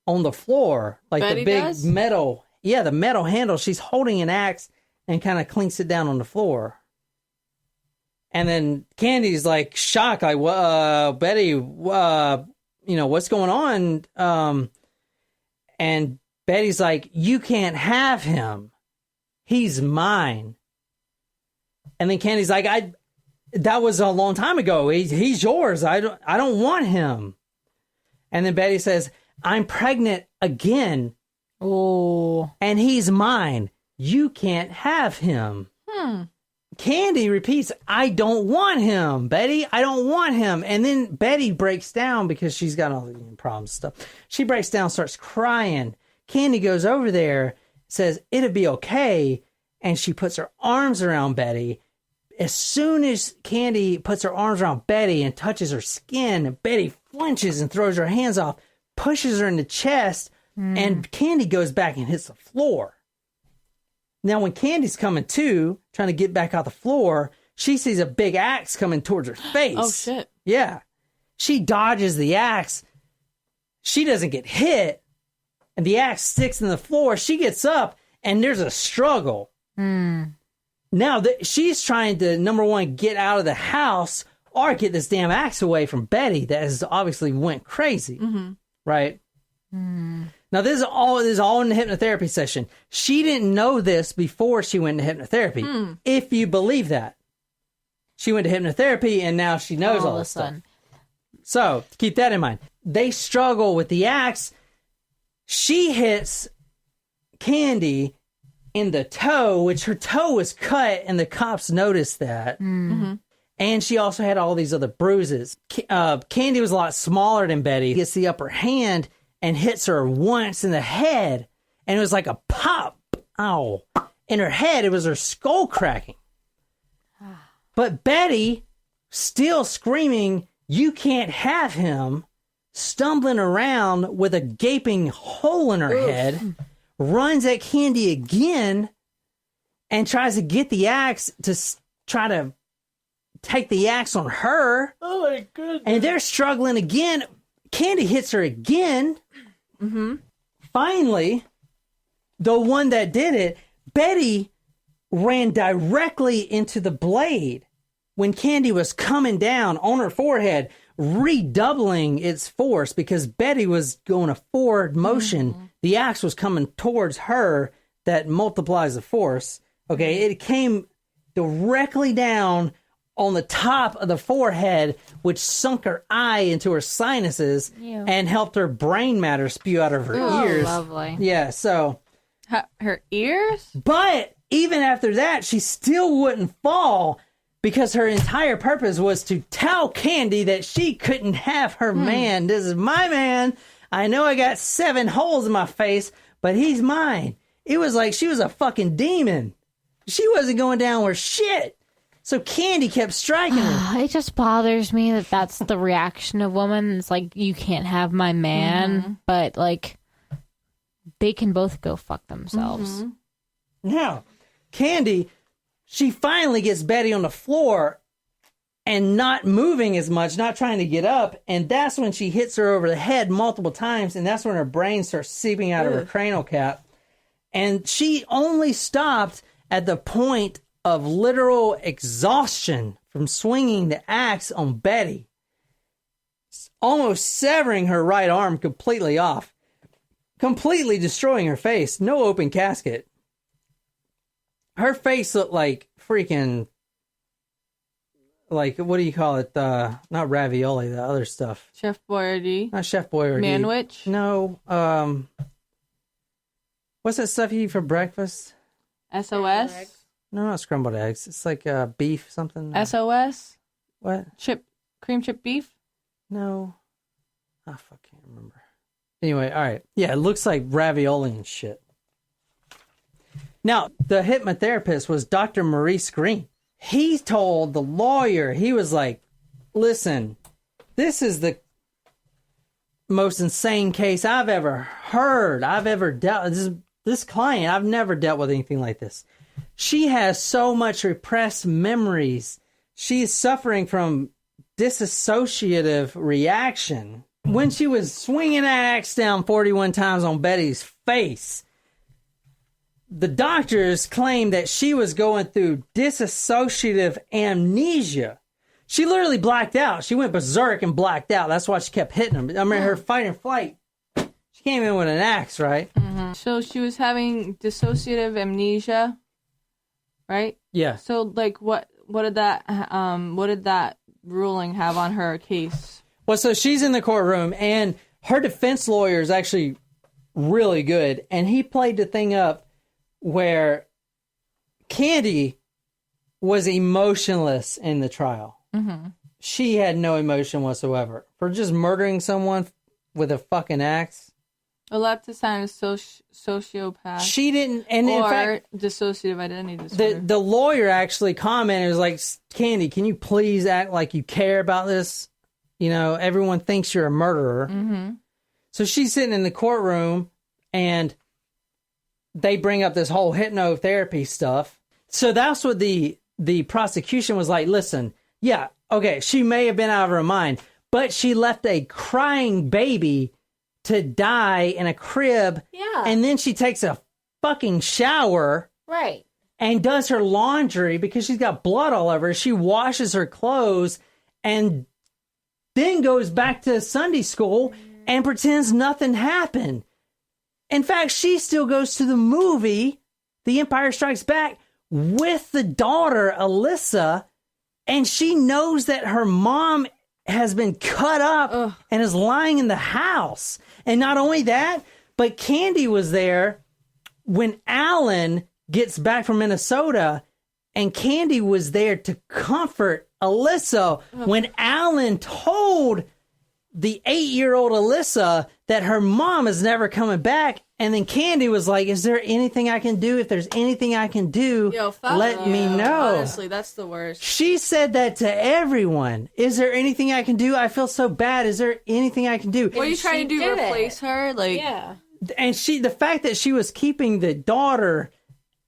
on the floor, like Betty the big does? metal. Yeah, the metal handle. She's holding an axe and kind of clinks it down on the floor. And then Candy's like shocked, like, Betty, what's going on? And Betty's like, "You can't have him. He's mine." And then Candy's like, that was a long time ago. He's yours. I don't want him. And then Betty says, "I'm pregnant again. Oh. And he's mine. You can't have him." Candy repeats, "I don't want him, Betty. I don't want him." And then Betty breaks down because she's got all the problems and stuff. She breaks down, starts crying. Candy goes over there, says, "It'll be okay." And she puts her arms around Betty. As soon as Candy puts her arms around Betty and touches her skin, Betty flinches and throws her hands off, pushes her in the chest, and Candy goes back and hits the floor. Now, when Candy's coming to, trying to get back off the floor, she sees a big axe coming towards her face. Oh, shit. Yeah. She dodges the axe. She doesn't get hit, and the axe sticks in the floor. She gets up, and there's a struggle. Now, she's trying to, number one, get out of the house or get this damn axe away from Betty that has obviously went crazy. Right? Now, this is all in the hypnotherapy session. She didn't know this before she went into hypnotherapy, if you believe that. She went to hypnotherapy, and now she knows all this stuff. So, keep that in mind. They struggle with the axe. She hits Candy in the toe, which her toe was cut, and the cops noticed that. And she also had all these other bruises. Candy was a lot smaller than Betty. Gets the upper hand and hits her once in the head, and it was like a pop. Ow. In her head, it was her skull cracking. But Betty, still screaming, "You can't have him," stumbling around with a gaping hole in her head, runs at Candy again and tries to get the axe to try to take the axe on her. Oh, my goodness. And they're struggling again. Candy hits her again. Finally, the one that did it, Betty, ran directly into the blade when Candy was coming down on her forehead, redoubling its force because Betty was going a forward motion. The axe was coming towards her that multiplies the force. Okay, it came directly down on the top of the forehead, which sunk her eye into her sinuses and helped her brain matter spew out of her ears. Lovely. Yeah, so. Her ears? But even after that, she still wouldn't fall because her entire purpose was to tell Candy that she couldn't have her man. This is my man. I know I got 7 holes in my face, but he's mine. It was like she was a fucking demon. She wasn't going down with shit. So Candy kept striking her. It just bothers me that that's the reaction of women. It's like, you can't have my man, but like, they can both go fuck themselves. Now, Candy, she finally gets Betty on the floor and not moving as much, not trying to get up. And that's when she hits her over the head multiple times. And that's when her brain starts seeping out of her cranial cap. And she only stopped at the point of literal exhaustion from swinging the axe on Betty, almost severing her right arm completely off, completely destroying her face. No open casket. Her face looked like freaking, like, what do you call it? Not ravioli, the other stuff. Chef Boyardee. Not Chef Boyardee. Manwich. No. What's that stuff you eat for breakfast? SOS. No, not scrambled eggs. It's like beef something. SOS. What? Cream chip beef. No. I can't remember. Anyway, all right. Yeah, it looks like ravioli and shit. Now, the hypnotherapist was Dr. Maurice Green. He told the lawyer, he was like, listen, this is the most insane case I've ever heard. I've ever dealt this client. I've never dealt with anything like this. She has so much repressed memories. She's suffering from dissociative reaction. When she was swinging that axe down 41 times on Betty's face, the doctors claimed that she was going through dissociative amnesia. She literally blacked out. She went berserk and blacked out. That's why she kept hitting him. I mean, her fight and flight. She came in with an axe, right? Mm-hmm. So she was having dissociative amnesia, right? Yeah. So, like, what did that ruling have on her case? Well, so she's in the courtroom, and her defense lawyer is actually really good, and he played the thing up where Candy was emotionless in the trial. Mm-hmm. She had no emotion whatsoever for just murdering someone with a fucking axe. Well, that's a sign of sociopath. She didn't, and in fact, dissociative identity disorder. the lawyer actually commented, was like, Candy, can you please act like you care about this? You know, everyone thinks you're a murderer. Mm-hmm. So she's sitting in the courtroom, and they bring up this whole hypnotherapy stuff. So that's what the prosecution was like, listen, yeah, okay, she may have been out of her mind, but she left a crying baby to die in a crib. Yeah. And then she takes a fucking shower. Right. And does her laundry because she's got blood all over her. She washes her clothes and then goes back to Sunday school and pretends nothing happened. In fact, she still goes to the movie, The Empire Strikes Back, with the daughter, Alyssa, and she knows that her mom has been cut up and is lying in the house. And not only that, but Candy was there when Alan gets back from Minnesota, and Candy was there to comfort Alyssa when Alan told the 8-year-old Alyssa that her mom is never coming back. And then Candy was like, is there anything I can do? If there's anything I can do, let me know. Honestly, that's the worst. She said that to everyone. Is there anything I can do? I feel so bad. Is there anything I can do? What are you trying to do? Replace her? Like, Yeah. And the fact that she was keeping the daughter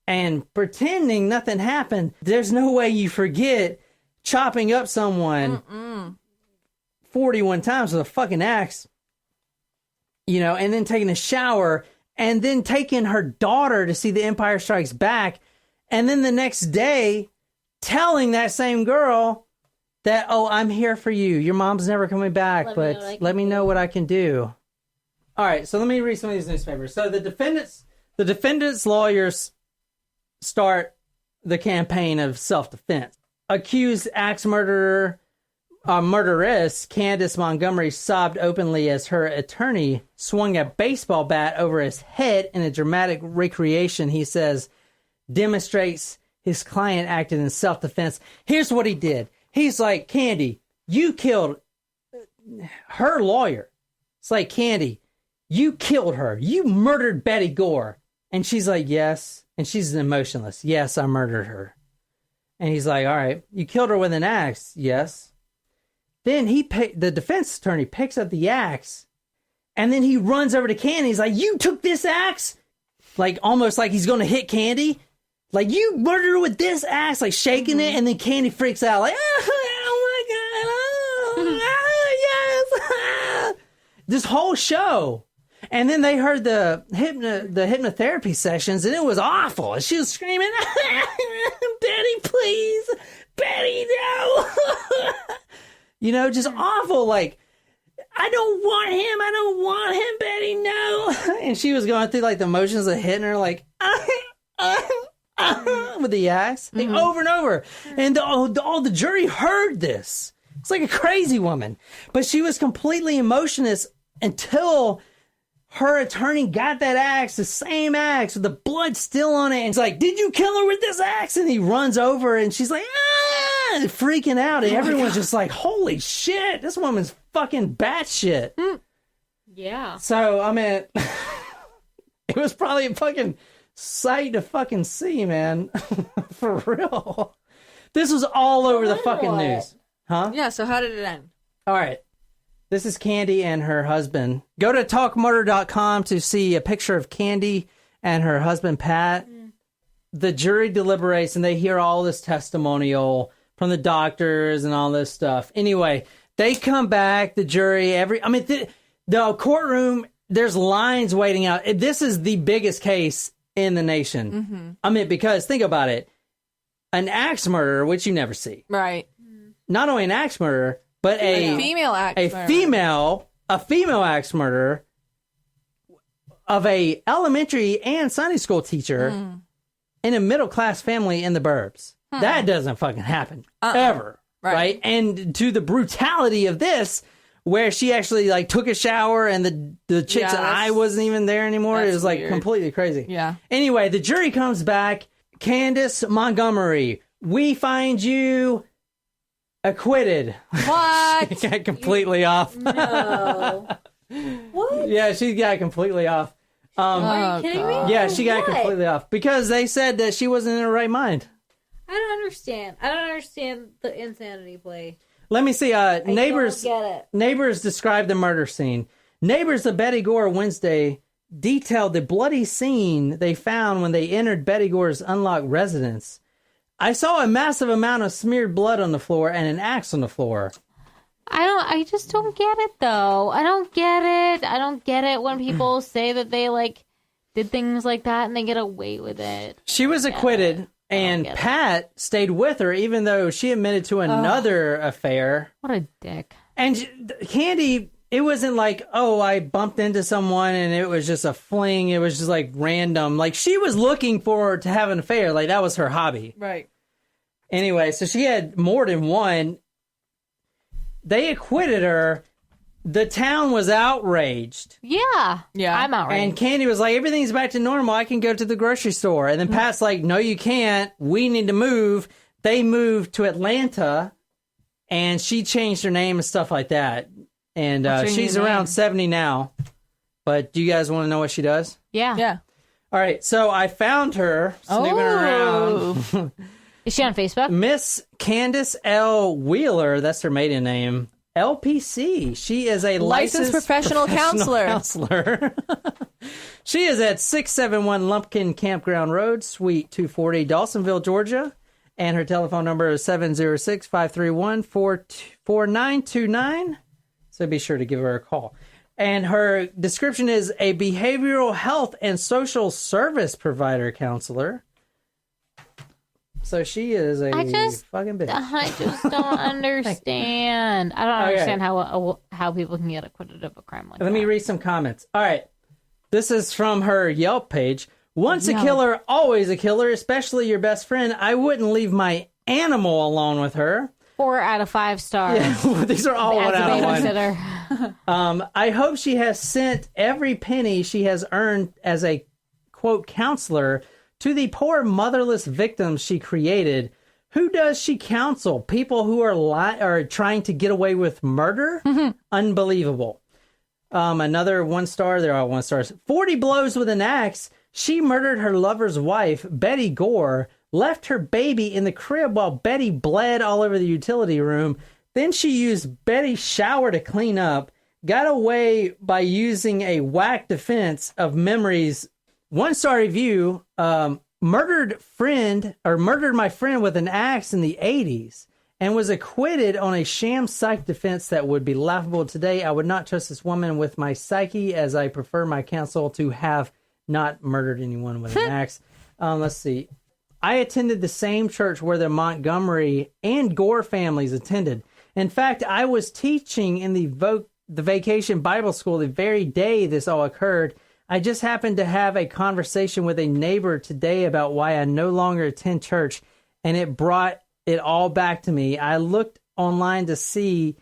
and pretending nothing happened, there's no way you forget chopping up someone 41 times with a fucking axe, you know, and then taking a shower, and then taking her daughter to see The Empire Strikes Back, and then the next day telling that same girl that, oh, I'm here for you. Your mom's never coming back, but let me know what I can do. All right, so let me read some of these newspapers. So the defendants' lawyers start the campaign of self-defense. Accused axe murderess Candace Montgomery sobbed openly as her attorney swung a baseball bat over his head in a dramatic recreation, he says, demonstrates his client acted in self-defense. Here's what he did. He's like, Candy, you killed her lawyer. It's like, Candy, you killed her. You murdered Betty Gore. And she's like, yes. And she's emotionless. Yes, I murdered her. And he's like, all right, you killed her with an axe. Yes. Then the defense attorney picks up the axe And then he runs over to Candy. He's like, you took this axe? Like, almost like he's going to hit Candy. Like, you murdered her with this axe, like shaking it. And then Candy freaks out, like, oh my God. Yes. This whole show. And then they heard the hypnotherapy sessions, and it was awful. And she was screaming, Betty, please. Betty, no. Just awful. Like, I don't want him, Betty, no. And she was going through, like, the motions of hitting her, like, with the axe, like, over and over. And all the jury heard this. It's like a crazy woman. But she was completely emotionless until her attorney got that axe, the same axe with the blood still on it. And it's like, did you kill her with this axe? And he runs over and she's like, freaking out. And everyone's just like, holy shit, this woman's fucking batshit. Yeah. So, I mean, it was probably a fucking sight to fucking see, man. For real. This was all over the fucking news. Huh? Yeah, so how did it end? All right. This is Candy and her husband. Go to talkmurder.com to see a picture of Candy and her husband, Pat. The jury deliberates and they hear all this testimonial from the doctors and all this stuff. Anyway, they come back, the jury, the courtroom, there's lines waiting out. This is the biggest case in the nation. Because think about it. An axe murderer, which you never see. Right. Not only an axe murderer, but a female axe murderer of a elementary and Sunday school teacher in a middle class family in the burbs. That doesn't fucking happen ever, right? And to the brutality of this, where she actually like took a shower and the chick's eye wasn't even there anymore. It was like weird. Completely crazy. Yeah. Anyway, the jury comes back. Candace Montgomery, we find you acquitted. What? She got completely off. No. What? Yeah, she got completely off. Are you kidding me? Yeah, she got completely off because they said that she wasn't in her right mind. I don't understand. I don't understand the insanity play. Let me see. Neighbors don't get it. Neighbors described the murder scene. Neighbors of Betty Gore Wednesday detailed the bloody scene they found when they entered Betty Gore's unlocked residence. I saw a massive amount of smeared blood on the floor and an axe on the floor. I just don't get it, though. I don't get it. I don't get it when people say that they, like, did things like that and they get away with it. She was acquitted, and Pat stayed with her, even though she admitted to another affair. What a dick. And Candy, it wasn't like, oh, I bumped into someone and it was just a fling. It was just, like, random. Like, she was looking for to have an affair. Like, that was her hobby. Right. Anyway, so she had more than one. They acquitted her. The town was outraged. Yeah. I'm outraged. And Candy was like, everything's back to normal. I can go to the grocery store. And then Pat's like, no, you can't. We need to move. They moved to Atlanta, and she changed her name and stuff like that. And she's around 70 now. But do you guys want to know what she does? Yeah. Yeah. All right. So I found her snooping around. Is she on Facebook? Miss Candace L. Wheeler, that's her maiden name. LPC. She is a licensed professional counselor. She is at 671 Lumpkin Campground Road, Suite 240, Dawsonville, Georgia. And her telephone number is 706-531-4929. So be sure to give her a call. And her description is a behavioral health and social service provider counselor. So she is a fucking bitch. I just don't understand. I don't understand how people can get acquitted of a crime like that. Let me read some comments. All right. This is from her Yelp page. Once a killer, always a killer, especially your best friend. I wouldn't leave my animal alone with her. 4 out of 5 stars. Yeah, these are all 1 out of 1. I hope she has sent every penny she has earned as a, quote, counselor to the poor motherless victims she created. Who does she counsel? People who are trying to get away with murder? Unbelievable. Another 1 star. They're all 1 stars. 40 blows with an axe. She murdered her lover's wife, Betty Gore, left her baby in the crib while Betty bled all over the utility room. Then she used Betty's shower to clean up, got away by using a whack defense of Memory's one-star review, murdered my friend with an axe in the 80s and was acquitted on a sham psych defense that would be laughable today. I would not trust this woman with my psyche, as I prefer my counsel to have not murdered anyone with an axe. Let's see. I attended the same church where the Montgomery and Gore families attended. In fact, I was teaching in the vacation Bible school the very day this all occurred. I just happened to have a conversation with a neighbor today about why I no longer attend church, and it brought it all back to me. I looked online to see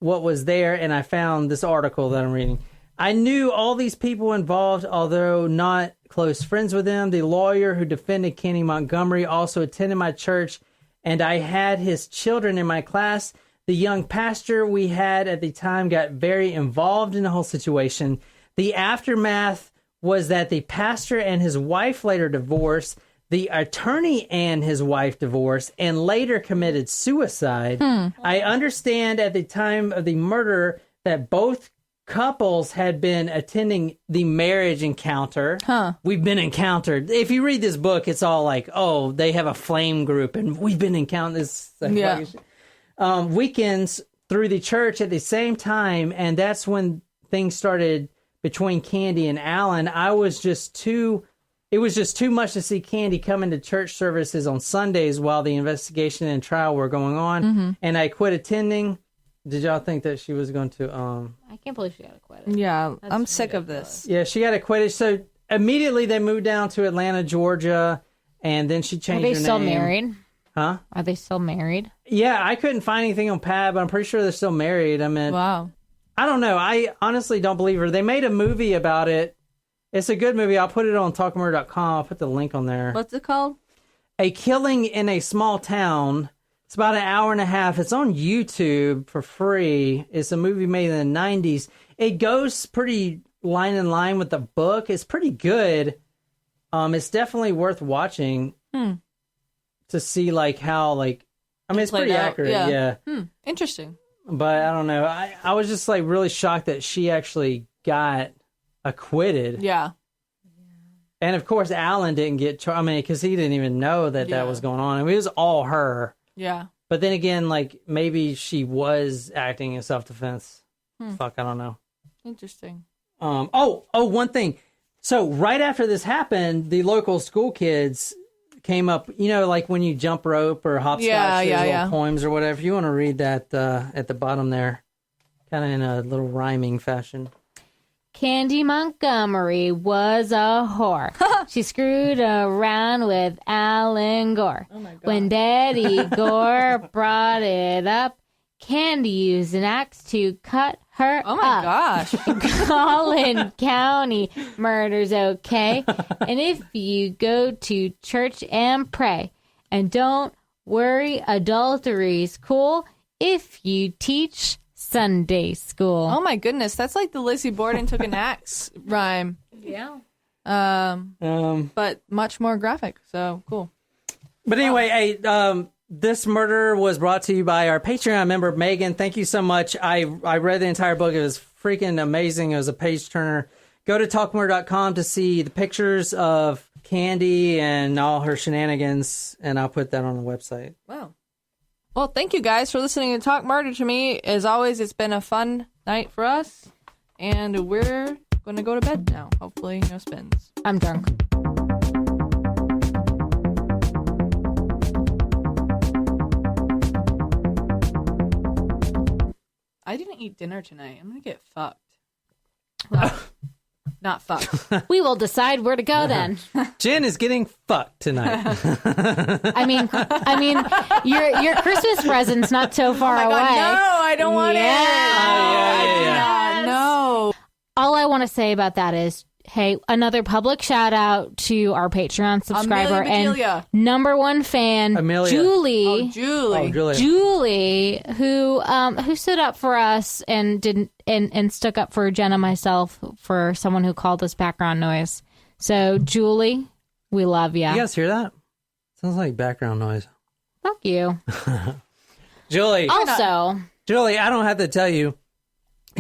what was there, and I found this article that I'm reading. I knew all these people involved, although not close friends with them. The lawyer who defended Kenny Montgomery also attended my church, and I had his children in my class. The young pastor we had at the time got very involved in the whole situation. The aftermath was that the pastor and his wife later divorced. The attorney and his wife divorced and later committed suicide. I understand at the time of the murder that both couples had been attending the marriage encounter. We've been encountered. If you read this book, it's all like, oh, they have a flame group and we've been encountered. Weekends through the church at the same time, and that's when things started between Candy and Alan. It was just too much to see Candy come into church services on Sundays while the investigation and trial were going on, and I quit attending. Did y'all think that she was going to... I can't believe she got acquitted. Yeah, That's I'm sick of ridiculous. this. Yeah, she got acquitted. So immediately they moved down to Atlanta, Georgia, and then she changed her name. Are they still married? Huh? Are they still married? Yeah, I couldn't find anything on Pad, but I'm pretty sure they're still married. I mean, Wow. I don't know. I honestly don't believe her. They made a movie about it. It's a good movie. I'll put it on talkmurder.com. I'll put the link on there. What's it called? A Killing in a Small Town. It's about an hour and a half. It's on YouTube for free. It's a movie made in the 90s. It goes pretty line in line with the book. It's pretty good. It's definitely worth watching to see like how like I mean it's pretty accurate. Yeah. Interesting. But I don't know. I was just like really shocked that she actually got acquitted. Yeah. And of course, Alan didn't get charged. I mean, because he didn't even know that that was going on. I mean, it was all her. Yeah. But then again, like maybe she was acting in self-defense. Fuck, I don't know. Interesting. One thing. So right after this happened, the local school kids came up. You know, like when you jump rope or hopscotch, little poems or whatever. If you want to read that at the bottom there, kind of in a little rhyming fashion. Candy Montgomery was a whore. She screwed around with Alan Gore. Oh my God. When Betty Gore brought it up, Candy used an axe to cut her Oh my gosh. Collin County murder's okay. And if you go to church and pray, and don't worry, adultery's cool if you teach Sunday school. Oh my goodness. That's like the Lizzie Borden took an axe rhyme. Yeah. But much more graphic. So cool. But anyway, this murder was brought to you by our Patreon member, Megan. Thank you so much. I read the entire book. It was freaking amazing. It was a page turner. Go to talkmurder.com to see the pictures of Candy and all her shenanigans, and I'll put that on the website. Wow. Well, thank you guys for listening to Talk Murder to me. As always, it's been a fun night for us, and we're going to go to bed now. Hopefully, no spins. I'm drunk. I didn't eat dinner tonight. I'm going to get fucked. Not fucked. We will decide where to go then. Jen is getting fucked tonight. I mean, your Christmas present's not so far away. No, I don't want it. Yes. No. All I want to say about that is, hey, another public shout out to our Patreon subscriber and number one fan, Amelia. Julie. Oh, Julie. Julie, who stood up for us and stuck up for Jen and myself for someone who called us background noise. So, Julie, we love you. You guys hear that? Sounds like background noise. Fuck you. Julie. Also, Julie, I don't have to tell you.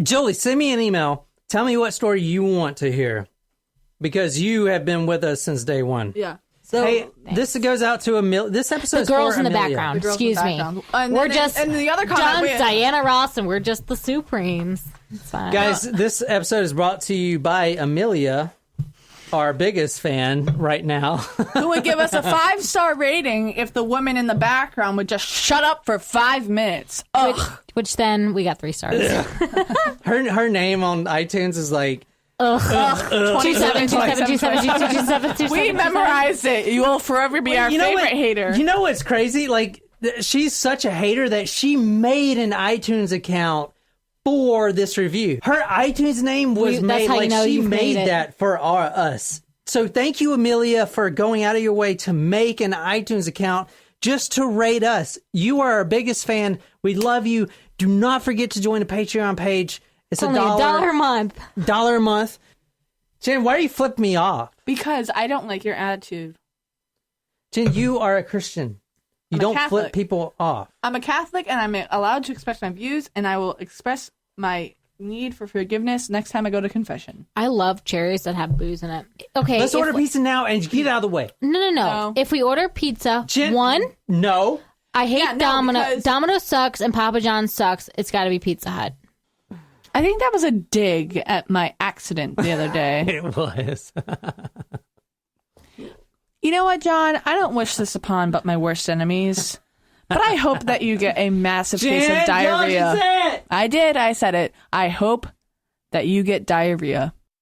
Julie, send me an email. Tell me what story you want to hear, because you have been with us since day one. Yeah. So hey, this goes out to this episode. The is girls for in the Amelia. background. The girls Excuse in the me. background. We're just and the other John, comment. Diana Ross, and we're just the Supremes. It's fine. Guys, this episode is brought to you by Amelia, our biggest fan right now. Who would give us a 5-star rating if the woman in the background would just shut up for 5 minutes? Which then we got 3 stars. Her name on iTunes is like 27. We memorized it. You will forever be our favorite hater. You know what's crazy? Like, she's such a hater that she made an iTunes account for this review. Her iTunes name was made like she made that for us. So thank you, Amelia, for going out of your way to make an iTunes account just to rate us. You are our biggest fan. We love you. Do not forget to join the Patreon page. It's only $1 a month. $1 a month. Jen, why are you flipping me off? Because I don't like your attitude. Jen, you are a Christian. You don't flip people off. I'm a Catholic, and I'm allowed to express my views, and I will express my need for forgiveness next time I go to confession. I love cherries that have booze in it. Okay, let's order pizza now and get out of the way. No. If we order pizza, no. I hate Domino's. Domino's sucks and Papa John's sucks. It's got to be Pizza Hut. I think that was a dig at my accident the other day. It was. You know what, John? I don't wish this upon but my worst enemies. But I hope that you get a massive case of diarrhea. John, I did. I said it. I hope that you get diarrhea.